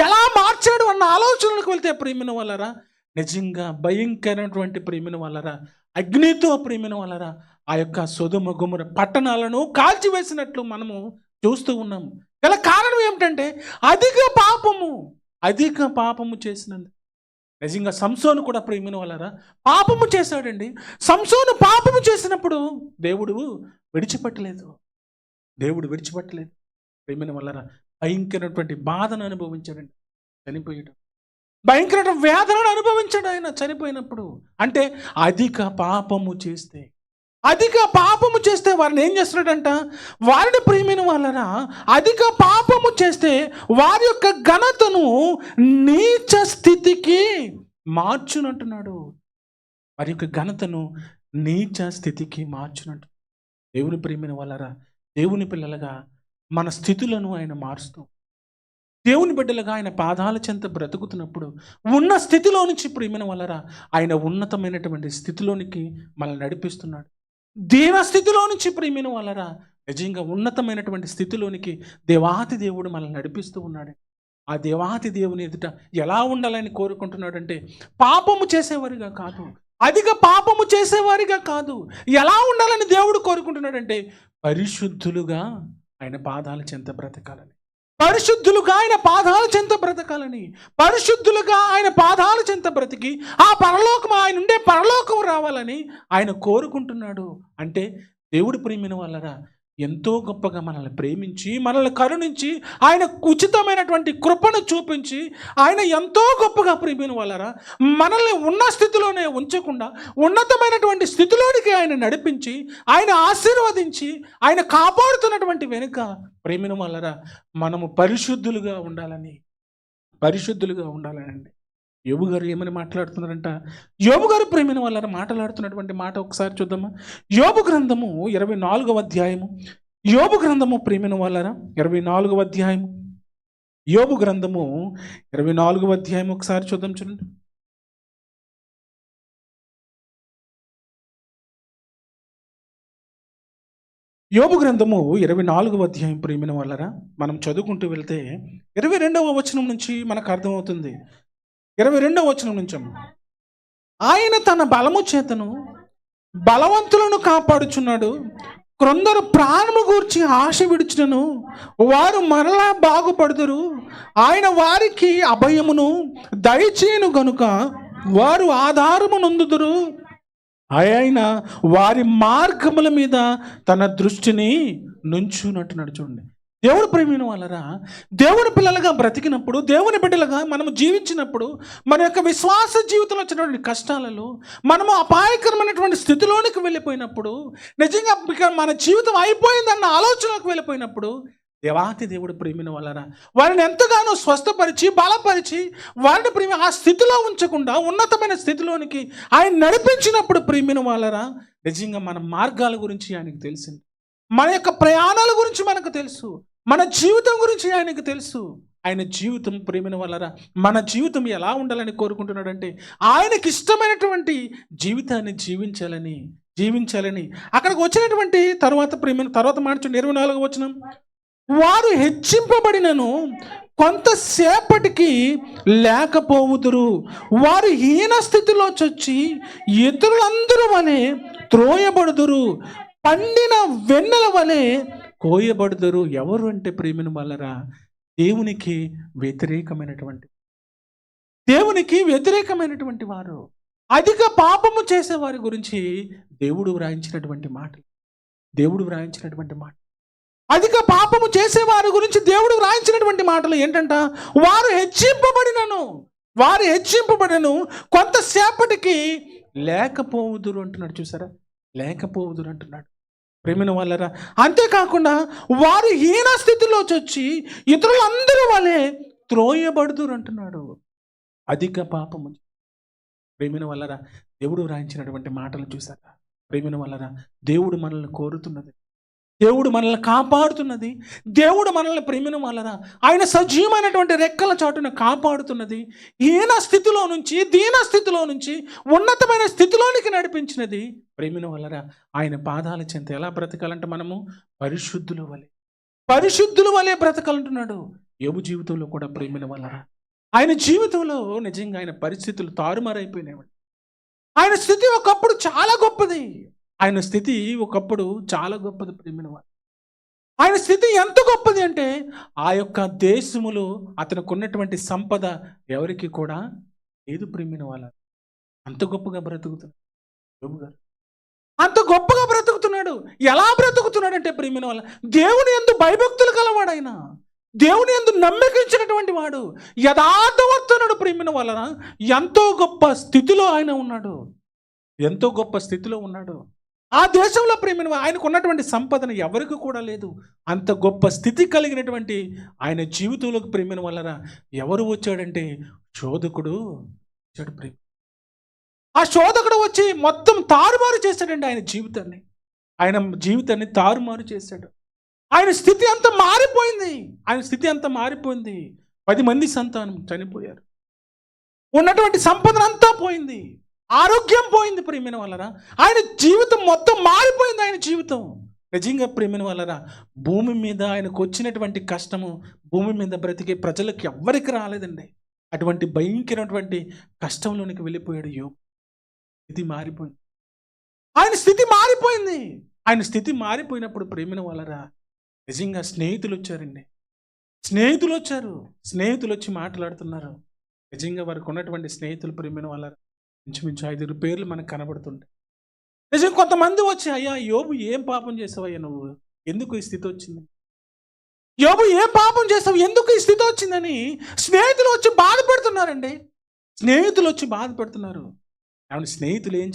ఎలా మార్చాడు అన్న ఆలోచనలకు వెళ్తే ప్రేమిన వల్లరా నిజంగా భయంకరమైనటువంటి ప్రేమిన వల్లరా అగ్నితో ప్రేమిన వల్లరా ఆ యొక్క సొదొమ గొమొర్రా పట్టణాలను కాల్చివేసినట్లు మనము చూస్తూ ఉన్నాము. గల కారణం ఏమిటంటే అధిక పాపము చేసినందుకు. నిజంగా సంసోను కూడా ప్రేమిన వల్లరా పాపము చేశాడండి. సంసోను పాపము చేసినప్పుడు దేవుడు విడిచిపెట్టలేదు. ప్రేమిన వల్లరా భయంకరమైనటువంటి బాధను అనుభవించాడండి. చనిపోయాడు. భయంకరమైన వేదనను అనుభవించాడు ఆయన చనిపోయినప్పుడు. అంటే అధిక పాపము చేస్తే వారిని ఏం చేస్తున్నాడంట? వారిని ప్రేమిన వాళ్ళరా అధిక పాపము చేస్తే వారి యొక్క ఘనతను నీచ స్థితికి మార్చునంటున్నాడు. వారి యొక్క ఘనతను నీచ స్థితికి మార్చునంటు. దేవుని ప్రేమిన వాళ్ళరా, దేవుని పిల్లలుగా మన స్థితులను ఆయన మారుస్తూ దేవుని బిడ్డలుగా ఆయన పాదాల చెంత బ్రతుకుతున్నప్పుడు ఉన్న స్థితిలో నుంచి ప్రేమిన వాళ్ళరా ఆయన ఉన్నతమైనటువంటి స్థితిలోనికి మనల్ని నడిపిస్తున్నాడు. దీన స్థితిలో నుంచి ప్రేమిన వాళ్ళరా నిజంగా ఉన్నతమైనటువంటి స్థితిలోనికి దేవాతి దేవుడు మనల్ని నడిపిస్తూ ఉన్నాడు. ఆ దేవాతి దేవుని ఎదుట ఎలా ఉండాలని కోరుకుంటున్నాడంటే పాపము చేసేవారిగా కాదు, అధిక పాపము చేసేవారిగా కాదు. ఎలా ఉండాలని దేవుడు కోరుకుంటున్నాడంటే పరిశుద్ధులుగా ఆయన పాదాల చెంత బ్రతకాలని, పరిశుద్ధులుగా ఆయన పాదాల చెంత బ్రతికి ఆ పరలోకం ఆయన ఉండే పరలోకం రావాలని ఆయన కోరుకుంటున్నాడు. అంటే దేవుడు ప్రేమిన వాళ్ళరా ఎంతో గొప్పగా మనల్ని ప్రేమించి మనల్ని కరుణించి ఆయన ఉచితమైనటువంటి కృపను చూపించి ఆయన ఎంతో గొప్పగా ప్రేమిన వాళ్ళరా మనల్ని ఉన్న స్థితిలోనే ఉంచకుండా ఉన్నతమైనటువంటి స్థితిలోనికి ఆయన నడిపించి ఆయన ఆశీర్వదించి ఆయన కాపాడుతున్నటువంటి వెనుక ప్రేమిన వాళ్ళరా మనము పరిశుద్ధులుగా ఉండాలని అండి. యోబు గారు ఏమని మాట్లాడుతున్నారంట? యోబు గారు ప్రేమిన వాళ్ళ మాట్లాడుతున్నటువంటి మాట ఒకసారి చూద్దామా? యోబు గ్రంథము 24వ అధ్యాయము. యోబు గ్రంథము ప్రేమిన వాళ్ళరా 24వ అధ్యాయము. యోబు గ్రంథము 24వ అధ్యాయం ఒకసారి చూద్దాం. చూడండి. యోబు గ్రంథము 24వ అధ్యాయం ప్రేమిన వాళ్ళరా మనం చదువుకుంటూ వెళ్తే 22వ వచనం నుంచి మనకు అర్థమవుతుంది. 22వ వచనం నుంచి ఆయన తన బలము చేతను బలవంతులను కాపాడుచున్నాడు. కొందరు ప్రాణము గూర్చి ఆశ విడిచినను వారు మరలా బాగుపడుదురు. ఆయన వారికి అభయమును దయచేయను గనుక వారు ఆధారము నొందుదురు. ఆయన వారి మార్గముల మీద తన దృష్టిని నుంచునట్టున్నాడు. చూడండి, దేవుడు ప్రేమిన వాళ్ళరా, దేవుని పిల్లలుగా బ్రతికినప్పుడు, దేవుని బిడ్డలుగా మనము జీవించినప్పుడు, మన యొక్క విశ్వాస జీవితంలో వచ్చినటువంటి కష్టాలలో మనము అపాయకరమైనటువంటి స్థితిలోనికి వెళ్ళిపోయినప్పుడు, నిజంగా మన జీవితం అయిపోయిందన్న ఆలోచనలోకి వెళ్ళిపోయినప్పుడు, దేవాతి దేవుడు ప్రేమిన వాళ్ళరా వారిని ఎంతగానో స్వస్థపరిచి బలపరిచి వారిని ప్రేమి ఆ స్థితిలో ఉంచకుండా ఉన్నతమైన స్థితిలోనికి ఆయన నడిపించినప్పుడు ప్రేమిన వాళ్ళరా, నిజంగా మన మార్గాల గురించి ఆయనకు తెలిసింది, మన యొక్క ప్రయాణాల గురించి మనకు తెలుసు, మన జీవితం గురించి ఆయనకు తెలుసు. ఆయన జీవితం ప్రేమిన వాళ్ళరా మన జీవితం ఎలా ఉండాలని కోరుకుంటున్నాడంటే ఆయనకి ఇష్టమైనటువంటి జీవితాన్ని జీవించాలని అక్కడికి వచ్చినటువంటి తర్వాత మాట చూడండి, 24వ వచనం. వారు హెచ్చింపబడినను కొంతసేపటికి లేకపోవుదురు. వారు హీన స్థితిలో చొచ్చి ఇతరులందరూ వలె త్రోయబడుదురు, పండిన వెన్నెల వలె కోయబడుదురు. ఎవరు అంటే ప్రేమిన వాళ్ళరా, దేవునికి వ్యతిరేకమైనటువంటి వారు, అధిక పాపము చేసే వారి గురించి దేవుడు వ్రాయించినటువంటి మాట. అధిక పాపము చేసేవారి గురించి దేవుడు వ్రాయించినటువంటి మాటలు ఏంటంట, వారు హెచ్చింపబడను కొంతసేపటికి లేకపోవుదురు అంటున్నాడు. చూసారా, లేకపోవుదురు అంటున్నాడు ప్రేమిన వాళ్ళరా. అంతేకాకుండా వారు హీన స్థితిలో వచ్చి ఇతరులందరూ వలె త్రోయబడుదురు అంటున్నాడు. అధిక పాపము ప్రేమిన వాళ్ళరా, దేవుడు వ్రాయించినటువంటి మాటలు చూసారా ప్రేమిన వాళ్ళరా. దేవుడు మనల్ని కోరుతున్నది, దేవుడు మనల్ని కాపాడుతున్నది, దేవుడు మనల్ని ప్రేమిన వాళ్ళరా ఆయన సజీవమైనటువంటి రెక్కల చాటున కాపాడుతున్నది. హీన స్థితిలో నుంచి, దీన స్థితిలో నుంచి ఉన్నతమైన స్థితిలోనికి నడిపించినది ప్రేమిన వాళ్ళరా. ఆయన పాదాల చెంత ఎలా బ్రతకాలంటే మనము పరిశుద్ధుల వలె బ్రతకాలంటున్నాడు. యోబు జీవితంలో కూడా ప్రేమిన వాళ్ళరా ఆయన జీవితంలో నిజంగా ఆయన పరిస్థితులు తారుమారైపోయినాయి. ఆయన స్థితి ఒకప్పుడు చాలా గొప్పది, ప్రేమిన వాళ్ళు. ఆయన స్థితి ఎంత గొప్పది అంటే ఆ యొక్క దేశములో అతనికి ఉన్నటువంటి సంపద ఎవరికి కూడా లేదు ప్రేమిన వాళ్ళ. అంత గొప్పగా బ్రతుకుతున్నాడు యోబు గారు, అంత గొప్పగా బ్రతుకుతున్నాడు. ఎలా బ్రతుకుతున్నాడంటే ప్రేమిన వాళ్ళ, దేవుని యందు భయభక్తులు కలవాడు, దేవుని యందు నమ్మకించినటువంటి వాడు, యథార్థవర్తనుడు ప్రేమిన వాళ్ళ. ఎంతో గొప్ప స్థితిలో ఉన్నాడు. ఆ దేశంలో ప్రేమిన ఆయనకు ఉన్నటువంటి సంపదన ఎవరికి కూడా లేదు. అంత గొప్ప స్థితి కలిగినటువంటి ఆయన జీవితంలోకి ప్రేమిన వలన ఎవరు వచ్చాడంటే శోధకుడు వచ్చాడు. ఆ శోధకుడు వచ్చి మొత్తం తారుమారు చేశాడండి ఆయన జీవితాన్ని తారుమారు చేశాడు. ఆయన స్థితి అంతా మారిపోయింది. 10 మంది సంతానం చనిపోయారు, ఉన్నటువంటి సంపదన అంతా పోయింది, ఆరోగ్యం పోయింది ప్రేమిన వాళ్ళరా. ఆయన జీవితం మొత్తం మారిపోయింది. ఆయన జీవితం నిజంగా ప్రేమిన వాళ్ళరా, భూమి మీద ఆయనకు వచ్చినటువంటి కష్టము భూమి మీద బ్రతికే ప్రజలకు ఎవ్వరికి రాలేదండి. అటువంటి భయంకరమైనటువంటి కష్టంలోనికి వెళ్ళిపోయాడు యోబు. ఆయన స్థితి మారిపోయింది. ఆయన స్థితి మారిపోయినప్పుడు ప్రేమిన వాళ్ళరా నిజంగా స్నేహితులు వచ్చి మాట్లాడుతున్నారు. నిజంగా వారికి ఉన్నటువంటి స్నేహితులు ప్రేమిన వాళ్ళరా ఇంచుమించు 5 పేర్లు మనకు కనబడుతుంటాయి. నిజంగా కొంతమంది వచ్చి, అయ్యా యోబు ఏం పాపం చేసావయ్యా, నువ్వు ఎందుకు ఈ స్థితి వచ్చింది, యోబు ఏం పాపం చేసావు, ఎందుకు ఈ స్థితి వచ్చిందని స్నేహితులు వచ్చి బాధపడుతున్నారండి. అవును, స్నేహితులు ఏం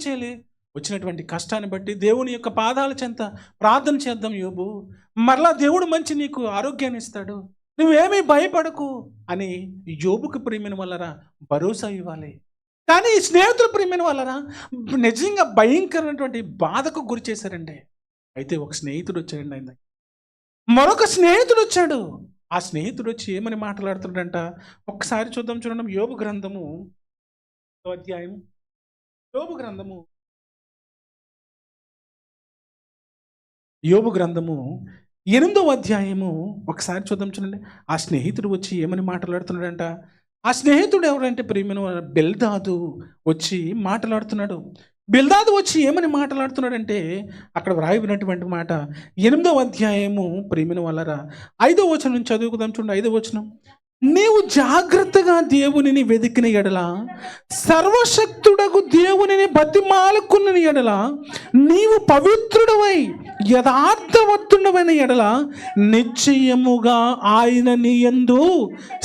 చేయాలి? వచ్చినటువంటి కష్టాన్ని బట్టి దేవుని యొక్క పాదాల చెంత ప్రార్థన చేద్దాం యోబు, మరలా దేవుడు మంచి నీకు ఆరోగ్యాన్ని ఇస్తాడు, నువ్వేమీ భయపడకు అని యోబుకు ప్రేమిన వల్లరా భరోసా ఇవ్వాలి. కానీ ఈ స్నేహితులు ప్రేమిన వల్లరా నిజంగా భయంకరమైనటువంటి బాధకు గురి చేశారండి. అయితే ఒక స్నేహితుడు వచ్చాడండి ఆయన, మరొక స్నేహితుడు వచ్చాడు. ఆ స్నేహితుడు వచ్చి ఏమని మాట్లాడుతున్నాడంట ఒక్కసారి చూడండి. యోబు గ్రంథము 8వ అధ్యాయము ఒకసారి చూడండి. ఆ స్నేహితుడు వచ్చి ఏమని మాట్లాడుతున్నాడంట. ఆ స్నేహితుడు ఎవరంటే ప్రియమైన బెల్దాదు వచ్చి మాట్లాడుతున్నాడు. బిల్దాదు వచ్చి ఏమని మాట్లాడుతున్నాడంటే, అక్కడ వ్రాయబడినటువంటి మాట 8వ అధ్యాయము ప్రియమైన వాళ్ళరా 5వ వచనం నుంచి చదువుకుందాం. చూడండి 5వ వచనం. నీవు జాగ్రత్తగా దేవునిని వెతికిన ఎడల, సర్వశక్తుడకు దేవునిని బతిమాలుకున్న ఎడల, నీవు పవిత్రుడవై యథార్థవంతుడమైన ఎడల నిశ్చయముగా ఆయన నీ యందు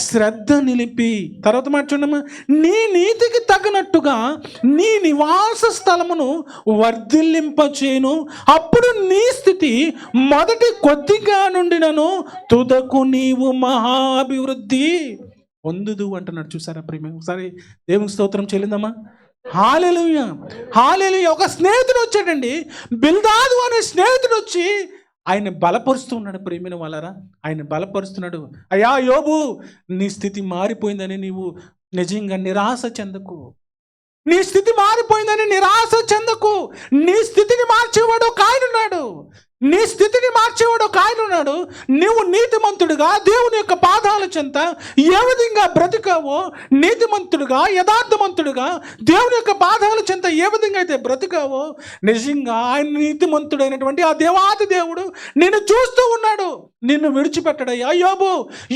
శ్రద్ధ నిలిపి, తర్వాత మాట చూడమ్మా, నీ నీతికి తగినట్టుగా నీ నివాస స్థలమును వర్ధిల్లింపచేయును. అప్పుడు నీ స్థితి మొదటి కొద్దిగా నుండినను తుదకు నీవు మహాభివృద్ధి పొందుదు అంటున్నాడు. చూసారా ప్రేమ? ఒకసారి దేవునికి స్తోత్రం చెల్లిందమ్మా. హల్లెలూయా, హల్లెలూయా. ఒక స్నేహితుడు వచ్చాడండి, బిల్దాదు అనే స్నేహితుడు వచ్చి ఆయన బలపరుస్తూ ఉన్నాడు. ప్రేమైన వాళ్ళరా, ఆయన బలపరుస్తున్నాడు. అయ్యా యోబు, నీ స్థితి మారిపోయిందని నీవు నిజంగా నిరాశ చెందకు. నీ స్థితి మారిపోయిందని నిరాశ చెందకు. నీ స్థితిని మార్చేవాడు ఒక ఆయన ఉన్నాడు. నీ స్థితిని మార్చేవాడు ఒక ఆయన ఉన్నాడు. నీవు నీతిమంతుడుగా దేవుని యొక్క పాదాల చెంత ఏ విధంగా బ్రతికావో, నీతిమంతుడుగా యథార్థమంతుడుగా దేవుని యొక్క పాదాల చెంత ఏ విధంగా అయితే బ్రతికావో, నిజంగా ఆయన నీతిమంతుడైనటువంటి ఆ దేవాది దేవుడు నిన్ను చూస్తూ ఉన్నాడు. నిన్ను విడిచిపెట్టడయ్యా. యోబు,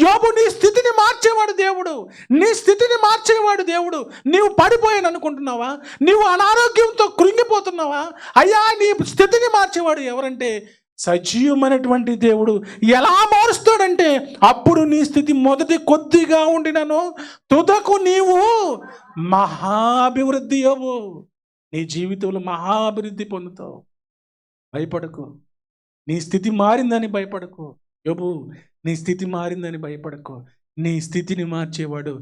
యోబు, నీ స్థితిని మార్చేవాడు దేవుడు. నీ స్థితిని మార్చేవాడు దేవుడు. నీవు పడిపోయాను అనుకుంటున్నావా? నీవు అనారోగ్యంతో కృంగిపోతున్నావా? అయ్యా, నీ స్థితిని మార్చేవాడు ఎవరంటే సజీవమైనటువంటి దేవుడు. ఎలా మారుస్తాడంటే, అప్పుడు నీ స్థితి మొదటి కొద్దిగా ఉండినను తుదకు నీవు మహాభివృద్ధి అవ్వు. నీ జీవితంలో మహాభివృద్ధి పొందుతావు. భయపడకు. నీ స్థితి మారిందని భయపడకు. యోబు, నీ స్థితి మారిందని భయపడకు. నీ స్థితిని మార్చేవాడు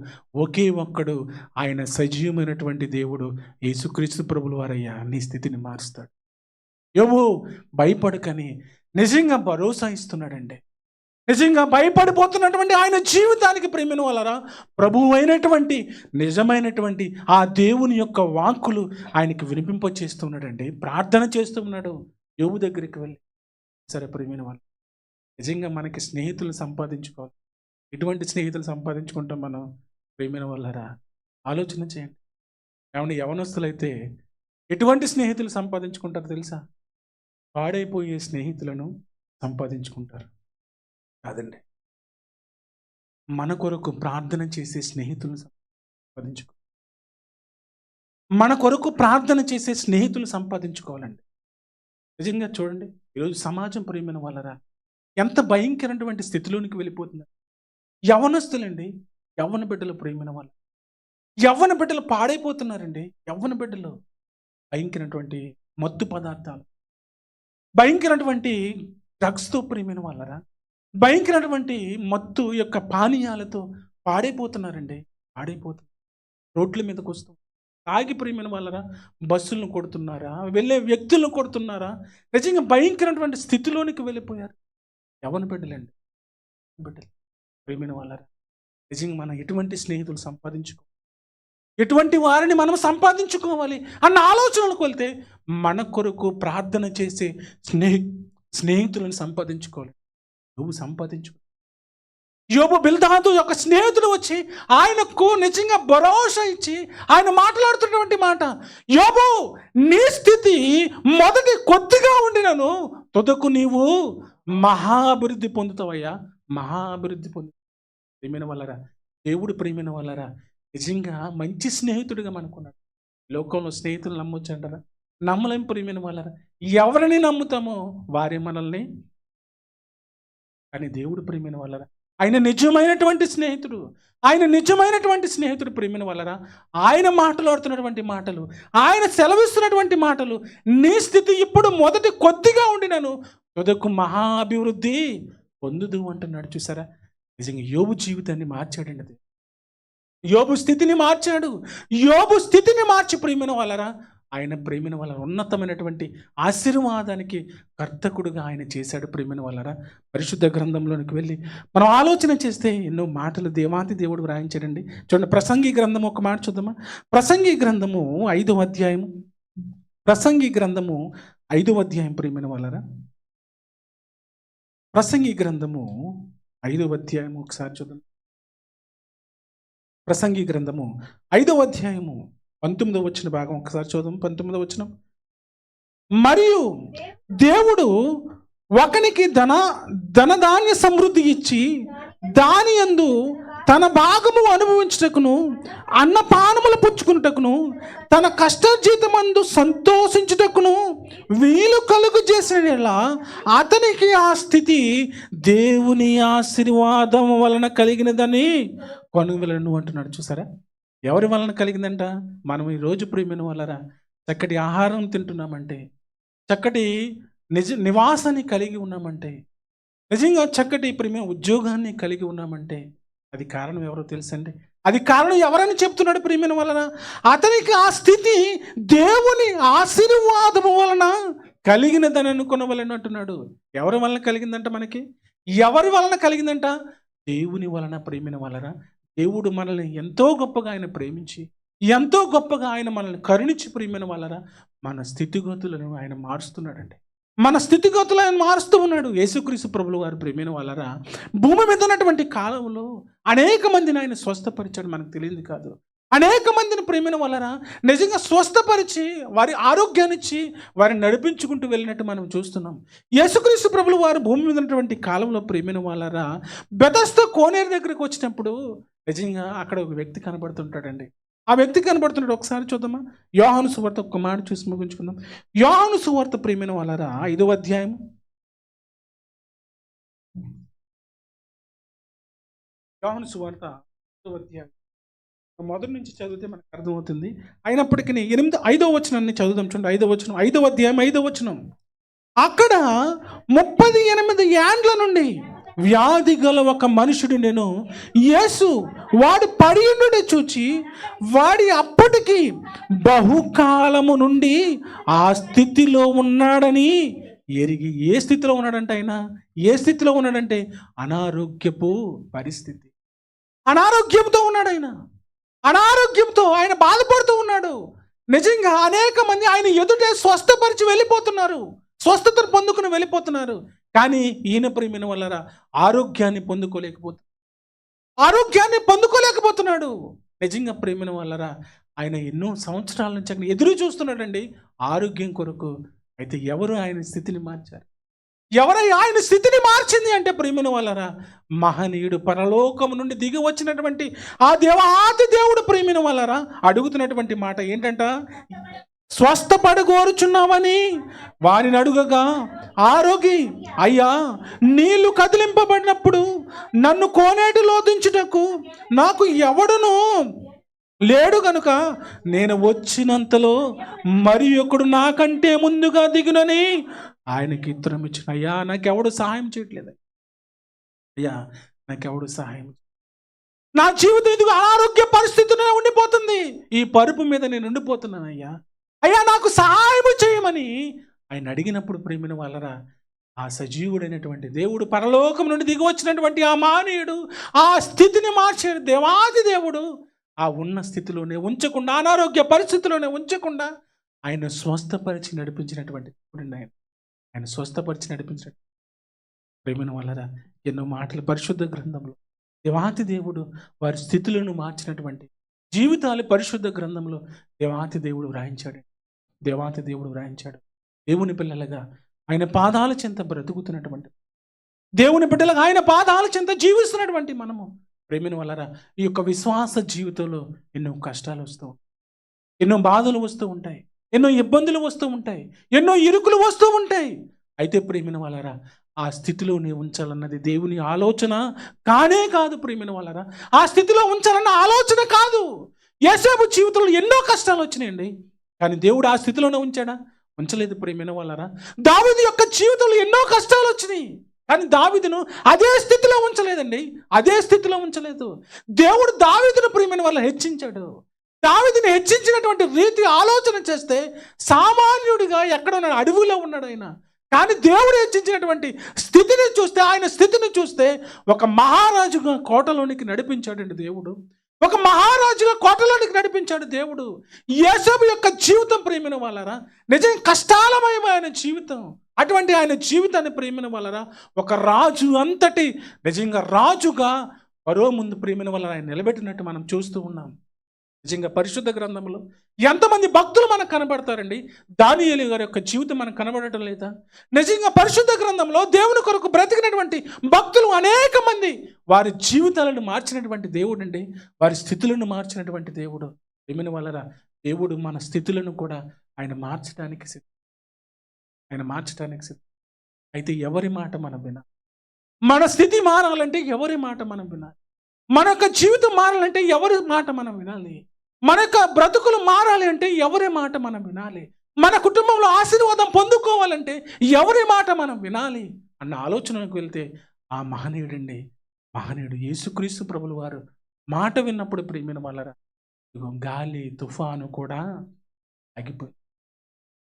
ఒకే ఒక్కడు, ఆయన సజీవమైనటువంటి దేవుడు యేసుక్రీస్తు ప్రభుల వారయ్యా. నీ స్థితిని మారుస్తాడు. యోబు, భయపడకని నిజంగా భరోసా ఇస్తున్నాడండి. నిజంగా భయపడిపోతున్నటువంటి ఆయన జీవితానికి ప్రేమిన వాళ్ళరా, ప్రభువు అయినటువంటి నిజమైనటువంటి ఆ దేవుని యొక్క వాక్కులు ఆయనకి వినిపింపచేస్తున్నాడండి. ప్రార్థన చేస్తున్నాడు యోబు దగ్గరికి వెళ్ళి. సరే ప్రేమిన వాళ్ళు, నిజంగా మనకి స్నేహితులు సంపాదించుకోవాలి. ఎటువంటి స్నేహితులు సంపాదించుకుంటాం మనం ప్రేమిన వాళ్ళరా? ఆలోచన చేయండి. ఏమన్నా యవనస్తులైతే ఎటువంటి స్నేహితులు సంపాదించుకుంటారు తెలుసా? పాడైపోయే స్నేహితులను సంపాదించుకుంటారు. కాదండి, మన కొరకు ప్రార్థన చేసే స్నేహితులను సంపాదించుకో. మన కొరకు ప్రార్థన చేసే స్నేహితులు సంపాదించుకోవాలండి. నిజంగా చూడండి, ఈరోజు సమాజం ప్రియమైన వాళ్ళరా ఎంత భయంకరమైనటువంటి స్థితిలోనికి వెళ్ళిపోతున్నారు. యవ్వనస్తులండి, యవ్వన బిడ్డలు ప్రియమైన వాళ్ళు, యవ్వన బిడ్డలు పాడైపోతున్నారండి. యవ్వన బిడ్డలు భయంకరమైనటువంటి మత్తు పదార్థాలు, భయంకరమైనటువంటి డ్రగ్స్తో ప్రియమైన వాళ్ళరా, భయంకరమైనటువంటి మత్తు యొక్క పానీయాలతో పాడైపోతున్నారండి. పాడైపోతున్నారు. రోడ్ల మీదకి వస్తూ తాగి ప్రియమైన వాళ్ళరా బస్సులను కొడుతున్నారా, వెళ్ళే వ్యక్తులను కొడుతున్నారా, నిజంగా భయంకరమైనటువంటి స్థితిలోనికి వెళ్ళిపోయారు. యవ్వన బిడ్డలండి, బిడ్డలు ప్రియమైన వాళ్ళరా, నిజంగా మనం ఎటువంటి స్నేహితులు సంపాదించుకో, ఎటువంటి వారిని మనం సంపాదించుకోవాలి అన్న ఆలోచనలకు వెళ్తే మన కొరకు ప్రార్థన చేసే స్నేహితులను సంపాదించుకోవాలి. నువ్వు సంపాదించుకో. యోబు బిల్దాదు యొక్క స్నేహితుడు వచ్చి ఆయనకు నిజంగా భరోసా ఇచ్చి ఆయన మాట్లాడుతున్నటువంటి మాట, యోబు, నీ స్థితి మొదటి కొద్దిగా ఉండినను తుదకు నీవు మహాభివృద్ధి పొందుతావయ్యా. మహాభివృద్ధి పొందు. ప్రియమైన వాళ్ళరా, దేవుడు ప్రియమైన వాళ్ళరా, నిజంగా మంచి స్నేహితుడిగా మనకున్నాడు. లోకంలో స్నేహితులు నమ్మొచ్చు అంటారా? నమ్మలేం ప్రియమైన వాళ్ళరా. ఎవరిని నమ్ముతామో వారే మనల్ని. కానీ దేవుడు ప్రియమైన వాళ్ళరా, ఆయన నిజమైనటువంటి స్నేహితుడు. ఆయన నిజమైనటువంటి స్నేహితుడు ప్రియమైన వాళ్ళరా. ఆయన మాట్లాడుతున్నటువంటి మాటలు, ఆయన సెలవిస్తున్నటువంటి మాటలు, నీ స్థితి ఇప్పుడు మొదటి కొద్దిగా ఉండినను తుదకు మహాభివృద్ధి పొందుదు అంటున్నాడు. చూసారా, నిజంగా యోబు జీవితాన్ని మార్చాడండి. అది యోబు స్థితిని మార్చాడు. యోబు స్థితిని మార్చి ప్రియమైన వాళ్ళరా, ఆయన ప్రేమిన వాళ్ళ ఉన్నతమైనటువంటి ఆశీర్వాదానికి కర్తకుడుగా ఆయన చేశాడు. ప్రేమిన వాళ్ళరా, పరిశుద్ధ గ్రంథంలోనికి వెళ్ళి మనం ఆలోచన చేస్తే ఎన్నో మాటలు దేవాది దేవుడు వ్రాయించాడండి. చూడండి, ప్రసంగి గ్రంథము ఒక మాట చూద్దామా? ప్రసంగి గ్రంథము 5వ అధ్యాయము. ప్రసంగి గ్రంథము 5వ అధ్యాయం ప్రేమిన వాళ్ళరా, ప్రసంగి గ్రంథము 5వ అధ్యాయం ఒకసారి చూద్దాం. ప్రసంగి గ్రంథము 5వ అధ్యాయము 19వ వచ్చిన భాగం ఒకసారి చూద్దాం. 19వ వచనం. మరియు దేవుడు ఒకనికి ధనధాన్య సమృద్ధి ఇచ్చి దాని యందు తన భాగము అనుభవించుటకును అన్నపానములు పుచ్చుకున్నటకును తన కష్టజీతమందు సంతోషించుటకును వీలు కలుగు చేసిన అతనికి ఆ స్థితి దేవుని ఆశీర్వాదం వలన కలిగినదని కొనుగోలను అంటున్నాడు. చూసారా, ఎవరి వలన కలిగిందంట? మనం ఈరోజు ప్రియమైన వాళ్ళరా చక్కటి ఆహారం తింటున్నామంటే, చక్కటి నివాసాన్ని కలిగి ఉన్నామంటే, నిజంగా చక్కటి ప్రియమైన ఉద్యోగాన్ని కలిగి ఉన్నామంటే అది కారణం ఎవరో తెలుసండి? అది కారణం ఎవరని చెప్తున్నాడు ప్రియమైన వలన? అతనికి ఆ స్థితి దేవుని ఆశీర్వాదము వలన కలిగినదని అనుకున్నవలని అంటున్నాడు. ఎవరి వలన కలిగిందంట? మనకి ఎవరి వలన కలిగిందంట? దేవుని వలన ప్రియమైన వలన. దేవుడు మనల్ని ఎంతో గొప్పగా ఆయన ప్రేమించి, ఎంతో గొప్పగా ఆయన మనల్ని కరుణించి ప్రియమైన వాళ్ళరా మన స్థితిగతులను ఆయన మారుస్తున్నాడండి. మన స్థితిగతులు ఆయన మారుస్తూ ఉన్నాడు. యేసుక్రీస్తు ప్రభులు వారు ప్రియమైన వాళ్ళరా భూమి మీద ఉన్నటువంటి కాలంలో అనేక మందిని ఆయన స్వస్థపరిచాడు. మనకు తెలియదు కాదు. అనేక మందిని ప్రియమైన వాళ్ళరా నిజంగా స్వస్థపరిచి వారి ఆరోగ్యాన్ని ఇచ్చి వారిని నడిపించుకుంటూ వెళ్ళినట్టు మనం చూస్తున్నాం. యేసుక్రీస్తు ప్రభులు వారు భూమి మీద ఉన్నటువంటి కాలంలో ప్రియమైన వాళ్ళరా బెతస్దా కోనేరు దగ్గరికి వచ్చినప్పుడు నిజంగా అక్కడ ఒక వ్యక్తి కనబడుతుంటాడండి. ఆ వ్యక్తి కనబడుతున్నాడు. ఒకసారి చూద్దామా? యోహాను సువార్త ఒక మాట చూసి ముగించుకుందాం. యోహాను సువార్త ప్రియమైన వాళ్ళరా 5వ అధ్యాయం. యోహాను సువార్త 5వ అధ్యాయం మొదటి నుంచి చదివితే మనకు అర్థమవుతుంది. అయినప్పటికీ 5వ వచనాన్ని చదువుదాం. చూడండి, 5వ వచనం, 5వ అధ్యాయం 5వ వచనం. అక్కడ 38 ఏండ్ల నుండి వ్యాధి గల ఒక మనుషుడు నేను యేసు వాడు పడి ఉండుట చూచి వాడి అప్పటికి బహుకాలము నుండి ఆ స్థితిలో ఉన్నాడని ఎరిగి. ఏ స్థితిలో ఉన్నాడంటే ఆయన? ఏ స్థితిలో ఉన్నాడంటే అనారోగ్యపు పరిస్థితి. అనారోగ్యంతో ఉన్నాడు ఆయన. అనారోగ్యంతో ఆయన బాధపడుతూ ఉన్నాడు. నిజంగా అనేక మంది ఆయన ఎదుటే స్వస్థపరిచి వెళ్ళిపోతున్నారు, స్వస్థతను పొందుకుని వెళ్ళిపోతున్నారు. కానీ ఈయన ప్రియమైన వాళ్ళరా ఆరోగ్యాన్ని పొందుకోలేకపోతున్నాడు. నిజంగా ప్రియమైన వాళ్ళరా ఆయన ఎన్నో సంవత్సరాల నుంచి అక్కడ ఎదురు చూస్తున్నాడండి ఆరోగ్యం కొరకు. అయితే ఎవరు ఆయన స్థితిని మార్చారు? ఎవరై ఆయన స్థితిని మార్చింది అంటే ప్రియమైన వాళ్ళరా మహనీయుడు పరలోకము నుండి దిగి వచ్చినటువంటి ఆ దేవాది దేవుడు ప్రియమైన వాళ్ళరా అడుగుతున్నటువంటి మాట ఏంటంట? స్వస్థపడగోరుచున్నావని వారిని అడుగగా ఆరోగి అయ్యా నీళ్లు కదిలింపబడినప్పుడు నన్ను కోనేటిలో దించుటకు నాకు ఎవడును లేడు గనుక నేను వచ్చినంతలో మరి ఒకడు నాకంటే ముందుగా దిగునని ఆయనకి ఉత్తరం ఇచ్చిన. అయ్యా నాకెవడు సహాయం చేయట్లేదు, అయ్యా నాకెవడు సహాయం, నా జీవితం ఇదిగో అనారోగ్య పరిస్థితిలో ఉండిపోతుంది, ఈ పరుపు మీద నేను ఉండిపోతున్నాను అయ్యా, అయ్యా నాకు సహాయం చేయమని ఆయన అడిగినప్పుడు ప్రేమిన వాళ్ళరా ఆ సజీవుడైనటువంటి దేవుడు పరలోకం నుండి దిగి వచ్చినటువంటి ఆ మానవుడు ఆ స్థితిని మార్చాడు. దేవాది దేవుడు ఆ ఉన్న స్థితిలోనే ఉంచకుండా, అనారోగ్య పరిస్థితిలోనే ఉంచకుండా ఆయన స్వస్థపరిచి నడిపించినటువంటి ఆయన స్వస్థపరిచి నడిపించిన ప్రేమిన వాళ్ళరా ఎన్నో మాటలు పరిశుద్ధ గ్రంథంలో దేవాతి దేవుడు వారి స్థితులను మార్చినటువంటి జీవితాలు పరిశుద్ధ గ్రంథంలో దేవాతి దేవుడు వ్రాయించాడు. దేవాతి దేవుడు వ్రాయించాడు. దేవుని పిల్లలుగా ఆయన పాదాల చెంత బ్రతుకుతున్నటువంటి, దేవుని బిడ్డలుగా ఆయన పాదాల చెంత జీవిస్తున్నటువంటి మనము ప్రేమిన వాళ్ళరా ఈ యొక్క విశ్వాస జీవితంలో ఎన్నో కష్టాలు వస్తూ ఉంటాయి, ఎన్నో బాధలు వస్తూ ఉంటాయి, ఎన్నో ఇబ్బందులు వస్తూ ఉంటాయి, ఎన్నో ఇరుకులు వస్తూ ఉంటాయి. అయితే ప్రేమిన వాళ్ళరా ఆ స్థితిలో నీవు ఉంచాలన్నది దేవుని ఆలోచన కానే కాదు. ప్రేమిన వాళ్ళరా ఆ స్థితిలో ఉంచాలన్న ఆలోచన కాదు. యోసేపు జీవితంలో ఎన్నో కష్టాలు వచ్చినాయండి, కానీ దేవుడు ఆ స్థితిలోనే ఉంచాడా? ఉంచలేదు. ప్రేమిన వాళ్ళరా దావీదు యొక్క జీవితంలో ఎన్నో కష్టాలు వచ్చినాయి, కానీ దావీదును అదే స్థితిలో ఉంచలేదండి, అదే స్థితిలో ఉంచలేదు. దేవుడు దావీదును ప్రియమైన వాళ్ళ హెచ్చించాడు. దావీదుని హెచ్చించినటువంటి రీతి ఆలోచన చేస్తే సామాన్యుడిగా ఎక్కడ ఉన్నాడు? అడవిలో ఉన్నాడు ఆయన. కానీ దేవుడు హెచ్చించినటువంటి స్థితిని చూస్తే, ఆయన స్థితిని చూస్తే ఒక మహారాజుగా కోటలోనికి నడిపించాడండి దేవుడు. ఒక మహారాజుగా కోటలోనికి నడిపించాడు దేవుడు. యోసేపు యొక్క జీవితం ప్రియమైన వాళ్ళరా నిజంగా కష్టాలమయమైన జీవితం. అటువంటి ఆయన జీవితాన్ని ప్రియమైన వాళ్ళరా ఒక రాజు అంతటి నిజంగా రాజుగా మరో ముందు ప్రియమైన వాళ్ళ ఆయన నిలబెట్టినట్టు మనం చూస్తూ ఉన్నాం. నిజంగా పరిశుద్ధ గ్రంథంలో ఎంతమంది భక్తులు మనకు కనబడతారండి. దానియేలు గారి యొక్క జీవితం మనకు కనబడటం లేదా? నిజంగా పరిశుద్ధ గ్రంథంలో దేవుని కొరకు బ్రతికినటువంటి భక్తులు అనేక మంది వారి జీవితాలను మార్చినటువంటి దేవుడు అండి. వారి స్థితులను మార్చినటువంటి దేవుడు. ఏమైనా వలన దేవుడు మన స్థితులను కూడా ఆయన మార్చడానికి సిద్ధం. అయితే ఎవరి మాట మనం వినాలి? మన స్థితి మారాలంటే ఎవరి మాట మనం వినాలి? మన యొక్క జీవితం మారాలంటే ఎవరి మాట మనం వినాలి? మన యొక్క బ్రతుకులు మారాలి అంటే ఎవరి మాట మనం వినాలి? మన కుటుంబంలో ఆశీర్వాదం పొందుకోవాలంటే ఎవరి మాట మనం వినాలి అన్న ఆలోచనకు వెళ్తే ఆ మహనీయుడు యేసుక్రీస్తు ప్రభుల వారు మాట విన్నప్పుడు ప్రియమైన వాళ్ళరా, గాలి తుఫాను కూడా ఆగిపోయి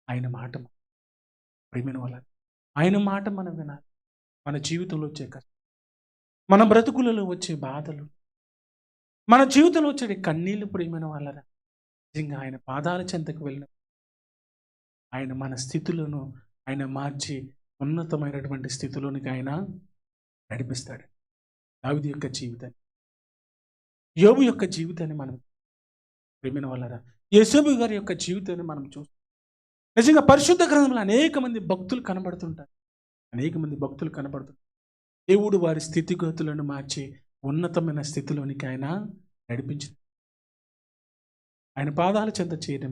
ఆయన మాట ప్రియమైన వాళ్ళ ఆయన మాట మనం వినాలి. మన జీవితంలో వచ్చే కష్టం, మన బ్రతుకులలో వచ్చే బాధలు, మన జీవితంలో వచ్చే కన్నీళ్ళు ప్రియమైన వాళ్ళరా, నిజంగా ఆయన పాదాల చెంతకు వెళ్ళిన ఆయన మన స్థితులను ఆయన మార్చి ఉన్నతమైనటువంటి స్థితిలోనికి ఆయన నడిపిస్తాడు. దావీదు యొక్క జీవితాన్ని, యోబు యొక్క జీవితాన్ని మనం ప్రియమైన వాళ్ళరా, యేసోబు గారి యొక్క జీవితాన్ని మనం చూస్తాం. నిజంగా పరిశుద్ధ గ్రంథంలో అనేక మంది భక్తులు కనబడుతుంటారు. దేవుడు వారి స్థితిగతులను మార్చి ఉన్నతమైన స్థితిలోనికి ఆయన నడిపించింది. ఆయన పాదాల చెంత చేరిన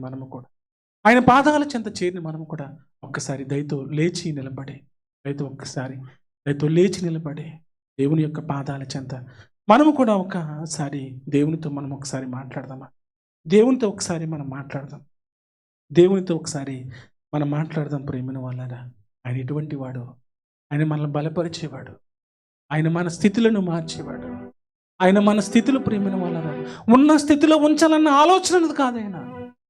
మనము కూడా ఒక్కసారి దయతో లేచి నిలబడి దేవుని యొక్క పాదాల చెంత మనము కూడా ఒకసారి దేవునితో మనం ఒకసారి మాట్లాడదామా? దేవునితో ఒకసారి మనం మాట్లాడదాం. ప్రేమైన వాళ్ళరా, ఆయన ఎటువంటి వాడు? ఆయన మనల్ని బలపరిచేవాడు, ఆయన మన స్థితులను మార్చేవాడు. ఆయన మన స్థితిలో ప్రేమైన వాళ్ళరా ఉన్న స్థితిలో ఉంచాలన్న ఆలోచనది కాదు. ఆయన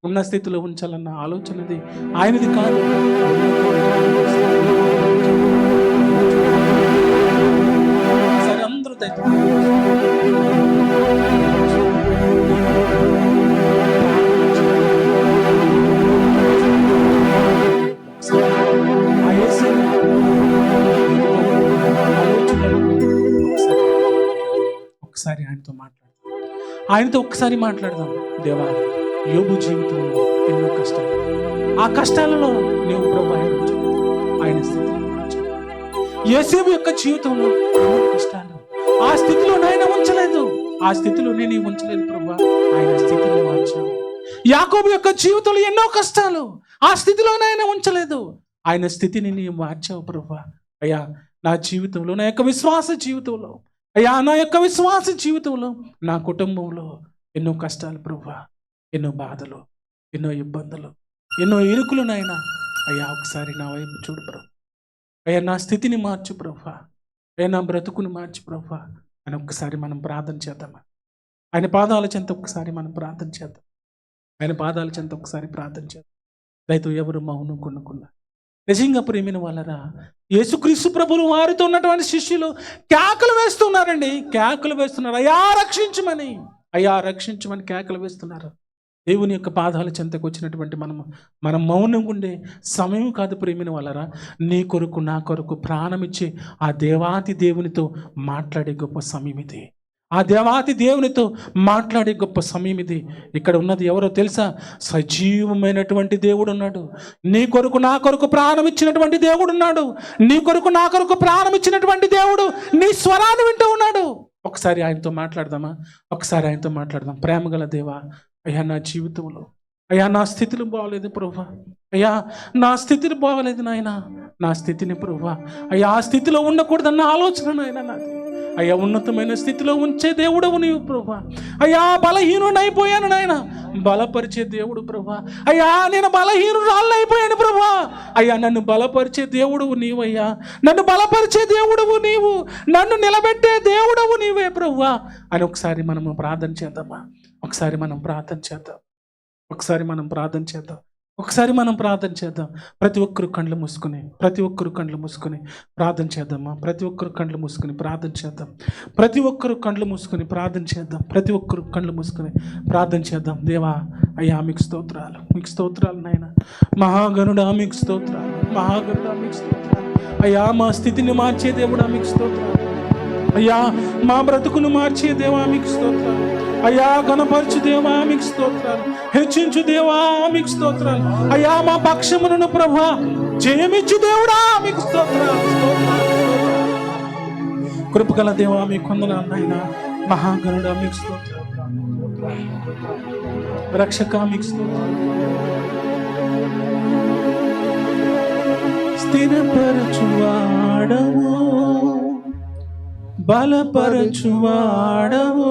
ఉన్న స్థితిలో ఉంచాలన్న ఆలోచనది ఆయనది కాదు. సరే, అందరూ ఆయనతో ఒకసారి మాట్లాడదాం. దేవా, యోబు జీవితంలో ఎన్నో కష్టాలు, ఆ కష్టాలలో నీవు ప్రభు ఆయన స్థితిని మార్చావు. యేసేపు యొక్క జీవితంలో ఎన్నో కష్టాలు, ఆ స్థితిలో నేను ఉంచలేదు ప్రభు, ఆయన స్థితిని మార్చావు. యాకోబు యొక్క జీవితంలో ఎన్నో కష్టాలు, ఆ స్థితిలో నేను ఉంచలేదు, ఆయన స్థితిని నీవు మార్చావు ప్రభు. అయ్యా, నా జీవితంలో, నా యొక్క విశ్వాస జీవితంలో, నా కుటుంబంలో ఎన్నో కష్టాలు ప్రభువా, ఎన్నో బాధలు, ఎన్నో ఇబ్బందులు, ఎన్నో ఇరుకులు నాయన. అయ్యా, ఒకసారి నా వైపు చూడు ప్రభు. అయ్యా, నా స్థితిని మార్చు ప్రభువా, అయ్యా నా బ్రతుకుని మార్చు ప్రభువా అని ఒక్కసారి మనం ప్రార్థన చేద్దామా? ఆయన పాదాల చెంత ఒకసారి మనం ప్రార్థన చేద్దాం. రైతు ఎవరు మౌనం కొనుక్కున్నా నిజంగా ప్రేమిన వాళ్ళరా, యేసుక్రీస్తు ప్రభులు వారితో ఉన్నటువంటి శిష్యులు కేకలు వేస్తున్నారండి. అయ్యా రక్షించమని కేకలు వేస్తున్నారు. దేవుని యొక్క పాదాల చెంతకు వచ్చినటువంటి మనం మౌనంగా ఉండే సమయం కాదు ప్రేమిన వాళ్ళరా. నీ కొరకు, నా కొరకు ప్రాణమిచ్చి ఆ దేవాతి దేవునితో మాట్లాడే గొప్ప సమయం ఇది. ఇక్కడ ఉన్నది ఎవరో తెలుసా? సజీవమైనటువంటి దేవుడు ఉన్నాడు. నీ కొరకు, నా కొరకు ప్రాణం ఇచ్చినటువంటి దేవుడు ఉన్నాడు. నీ కొరకు, నా కొరకు ప్రాణం ఇచ్చినటువంటి దేవుడు నీ స్వరాన్ని వింటూ ఉన్నాడు. ఒకసారి ఆయనతో మాట్లాడదామా? ప్రేమగల దేవా, అయ్యా నా జీవితంలో, అయ్యా నా స్థితిలో బాగలేదు ప్రభువా, అయ్యా నా స్థితిని బాగలేదు నాయన, నా స్థితిని ప్రభువా, అయ్యా ఆ స్థితిలో ఉండకూడదన్న ఆలోచన నాయన నాది. అయ్యా ఉన్నతమైన స్థితిలో ఉంచే దేవుడవు నీవు ప్రభువా. అయ్యా బలహీనుడు అయిపోయాను నాయన, బలపరిచే దేవుడు ప్రభువా. అయ్యా నేను బలహీనురాలు అయిపోయాను ప్రభువా. అయ్యా నన్ను బలపరిచే దేవుడవు నీవయ్యా, నన్ను బలపరిచే దేవుడవు నీవు, నన్ను నిలబెట్టే దేవుడవు నీవే ప్రభువా అని ఒకసారి మనం ప్రార్థన చేద్దామా? ఒకసారి మనం ప్రార్థన చేద్దాం. ప్రతి ఒక్కరు కళ్ళు మూసుకుని ప్రార్థన చేద్దామా? ప్రతి ఒక్కరు కళ్ళు మూసుకుని ప్రార్థన చేద్దాం. దేవా, అయ్యా మీకు స్తోత్రాలు నాయన. మహాగణుడా మీకు స్తోత్రాలు. అయ్యా మా స్థితిని మార్చే దేవుడా మీకు స్తోత్రాలు. అయ్యా మా బ్రతుకును మార్చే దేవా మీకు స్తోత్రాలు. అయ్యా ఘనపరచు దేవా మీకు స్తోత్రాలు, హెచ్చించు దేవా మీకు స్తోత్రాలు. అయ్యా మా పక్షమును ప్రభా జయమిచ్చు దేవుడా మీకు స్తోత్రాలు. కృపగల దేవా మీకు వందనాలు నాయనా. మహాగణుడా మీకు స్తోత్రాలు, రక్షక మీకు స్తోత్రాలు. స్థిరపరచువాడవు, బలపరచువాడవు,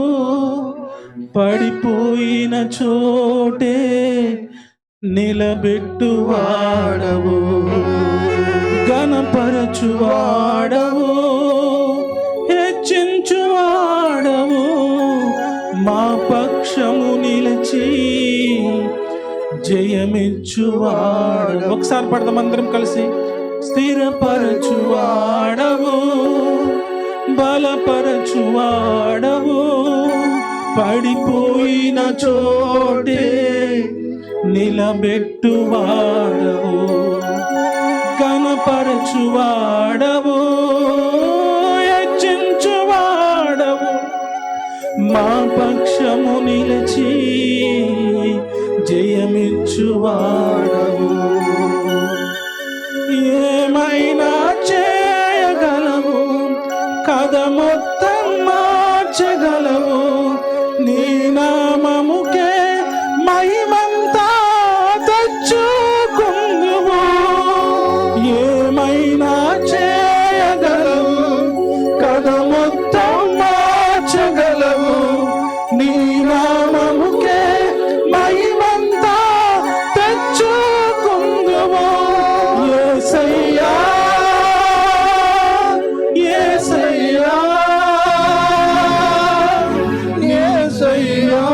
పడిపోయిన చోటే నిలబెట్టువాడవు, ఘనపరచువాడవు, హెచ్చించువాడవు, మా పక్షము నిలిచి జయమిచ్చువాడవు. ఒకసారి పడదాం అందరం కలిసి. స్థిరపరచువాడవు, బలపరచువాడవు, పడిపోయిన చోటే నిలబెట్టువాడవు, ఘనపరచువాడవు, హెచ్చించువాడవు, మా పక్షము నిలిచి జయమిచ్చువాడవు. ఏమైనా చేయగలవు, కథ మొత్తం మార్చగలవు, నీ నామముకే మహిమంతా తెచ్చుకుందువు. ఏమైనా చేయగలవు, కథ మొత్తం మార్చగలవు, నీ నామముకే మహిమంతా తెచ్చుకుందువు. యేసయ్యా యేసయ్యా యేసయ్యా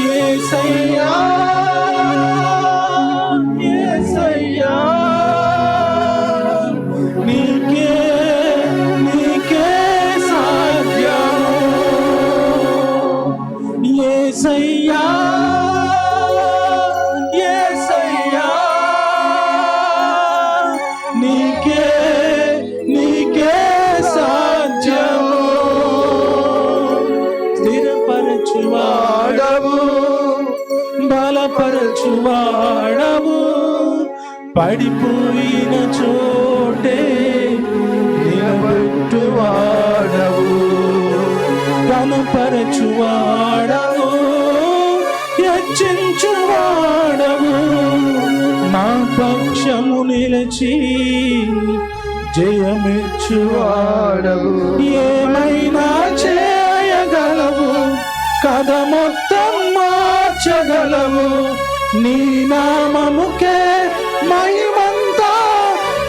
యేసయ్యా యేసయ్యా నీకే నీకే సాధ్యము. యేసయ్యా యేసయ్యా నీకే నీకే సాధ్యము. స్థిరపరచువాడవు, బలపరచువాడవు, పడిపోయిన చోటే నిలబెట్టువాడవు, ఘనపరచువాడవు, హెచ్చించువాడవు, నా పక్షము నిలిచి జయమిచ్చువాడవు. ఏమైనా చేయగలవు, కథ మొత్తం మార్చగలవు, నీ నామముకే మహిమంతా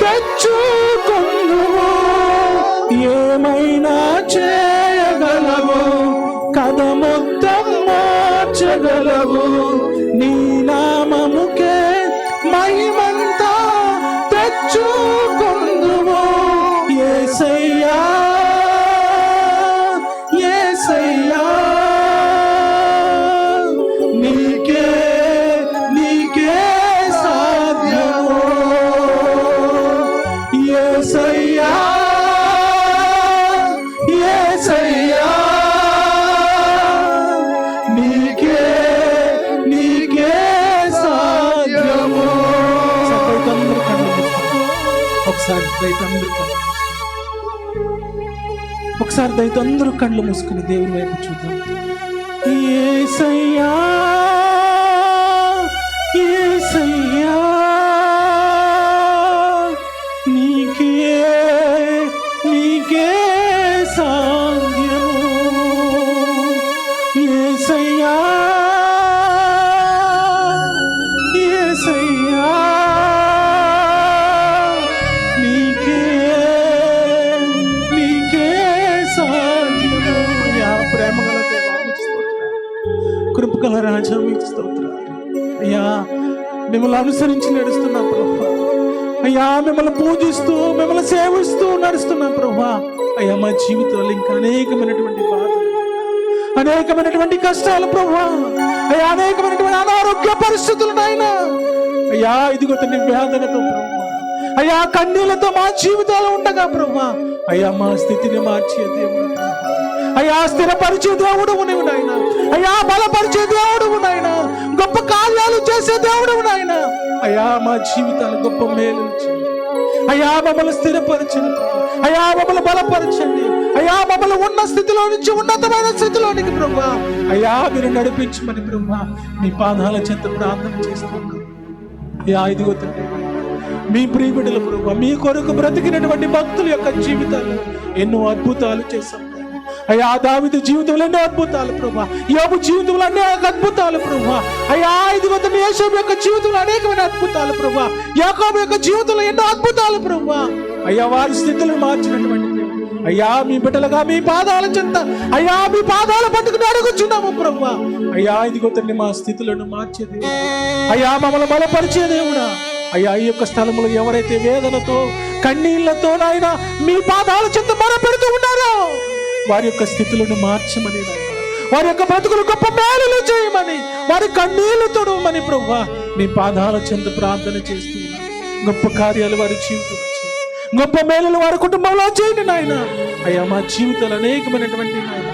తెచ్చుకుందువు. ఏమైనా చేయగలవు, కథ మొత్తం మార్చగలవు, నీ నామముకే మహిమంతా తెచ్చుకుందువు. యేసయ్యా యేసయ్యా నీకే నీకే సాధ్యము. యేసయ్యా యేసయ్యా నీకే నీకే సాధ్యము. ఒకసారి దయతో అందరూ కళ్ళు మూసుకుని దేవుని వైపు చూద్దాం. యేసయ్యా యేసయ్యా నీకే నీకే సాధ్యము. యేసయ్యా యేసయ్యా నీకే నీకే సాధ్యము. యా ప్రేమగల దేవా మీకు స్తోత్రాలు, కృపగల రాజా మీకు స్తోత్రాలు. అయ్యా మిమ్మల్ని అనుసరించి నడుస్తున్నా ప్రభువా. అయ్యా మిమ్మల్ని పూజిస్తూ మిమ్మల్ని సేవిస్తూ నడుస్తున్నా ప్రభువా. అయ్యా మా జీవితంలో ఇంకా అనేకమైనటువంటి బాధలు, అనేకమైనటువంటి కష్టాలు ప్రభువా. అయ్యా అనేకమైనటువంటి అనారోగ్య పరిస్థితులు నాయనా. అయ్యా ఇదిగో తండ్రి వేదనతో ప్రభువా, అయ్యా కన్నీళ్లతో మా జీవితాలు ఉండగా ప్రభువా అయ్యా మా స్థితిని మార్చే దేవుడు, అయ్యా స్థిరపరిచే దేవుడు నీవు నాయన, అయ్యా బలపరిచే దేవుడు నాయన, గొప్ప కార్యాలు చేసే దేవుడు నాయన. అయ్యా మా జీవితాలు గొప్ప మేలు చేయండి. అయ్యా మమ్మల్ని స్థిరపరచండి, అయ్యా మమ్మల్ని బలపరచండి, అయ్యా మమ్మల్ని ఉన్న స్థితిలో నుంచి ఉన్నతమైన స్థితిలోనికి ప్రభువా అయ్యా మీరు నడిపించమని ప్రభువా మీ పాదాల చెంత ప్రార్థన చేస్తున్నాం. అయ్యా ఇదిగో తండ్రి, మీ ప్రియబిడ్డల ప్రభువా మీ కొరకు బ్రతికినటువంటి భక్తుల యొక్క జీవితాలు ఎన్నో అద్భుతాలు చేశాం. అయ్యా దావీదు జీవితంలో ఎన్నో అద్భుతాలు ప్రభువా, యోబు జీవితంలో అనేక అద్భుతాలు ప్రభువా, అయ్యా ఇదిగో తండ్రి యేషోబు యొక్క జీవితంలో అనేకమైన అద్భుతాలు ప్రభువా, యాకోబు యొక్క జీవితంలో ఎన్నో అద్భుతాలు ప్రభువా. అయ్యా వారి స్థితులను మార్చినటువంటి దేవుడు, అయ్యా మీ బిడ్డలుగా మీ పాదాల చెంత అయ్యా మీ పాదాల పట్టుకుని అడుగుచున్నాము ప్రభువా. అయ్యా ఇదిగో తండ్రి మా స్థితులను మార్చేది, అయ్యా మమ్మల్ని బలపరిచే దేవుడా. అయ్యా ఈ యొక్క స్థలములో ఎవరైతే వేదనతో కన్నీళ్లతో నాయన మీ పాదాల చెంత మొరపెడుతూ ఉన్నారో వారి యొక్క స్థితులను మార్చమని, వారి యొక్క బ్రతుకులు గొప్ప మేలులు చేయమని, వారి కన్నీళ్లు తొడవమని ప్రభువా మీ పాదాల చెంత ప్రార్థన చేస్తూ ఉన్నాను. గొప్ప కార్యాలు వారి జీవితంలో చేయండి, గొప్ప మేలులు వారి కుటుంబంలో చేయండి నాయన. అయ్యా మా జీవితాలు అనేకమైనటువంటి నాయన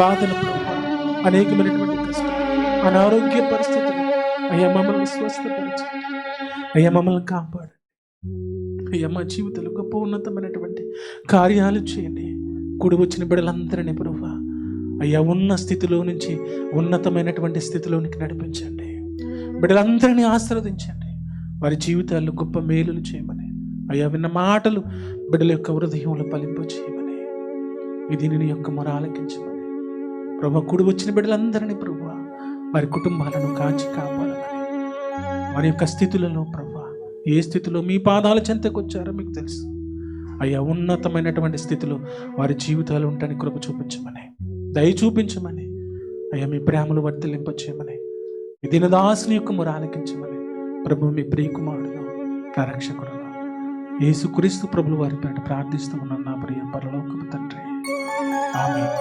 బాధలు ప్రభువా, అనేకమైనటువంటి కష్టాలు, అనారోగ్య పరిస్థితులు అయ్యా మమ్మల్ని స్వస్థపరచండి, అయ్యా మమ్మల్ని కాపాడండి. అయ్యా మా జీవితంలో గొప్ప ఉన్నతమైనటువంటి కార్యాలు చేయండి. కూడి వచ్చిన బిడ్డలందరినీ ప్రభువా అయ్యా ఉన్న స్థితిలో నుంచి ఉన్నతమైనటువంటి స్థితిలోనికి నడిపించండి. బిడ్డలందరినీ ఆశీర్వదించండి, వారి జీవితాల్లో గొప్ప మేలులు చేయమని, అయ్యా విన్న మాటలు బిడ్డల యొక్క హృదయంలో ఫలింపు చేయమని, ఇది నీ యొక్క మొర ఆలకించమని ప్రభువా. కూడి వచ్చిన బిడ్డలందరినీ ప్రభువా వారి కుటుంబాలను కాచి కాపాడమని, వారి యొక్క స్థితులలో ప్రభువా ఏ స్థితిలో మీ పాదాల చెంతకు వచ్చారో మీకు తెలుసు. అయ్యా ఉన్నతమైనటువంటి స్థితిలో వారి జీవితాలు ఉండడానికి కృప చూపించమని, దయ చూపించమని, అయ్యా మీ ప్రేమలు వర్తిలింపచేయమని, మీ దినదాసుని యొక్క మొర ఆలకించమని ప్రభు మీ ప్రియకుమారుడు నా రక్షకుడు యేసుక్రీస్తు ప్రభులు వారి పేరిట ప్రార్థిస్తూ ఉన్నాను నా ప్రియ పరలోకపు తండ్రి. ఆమేన్.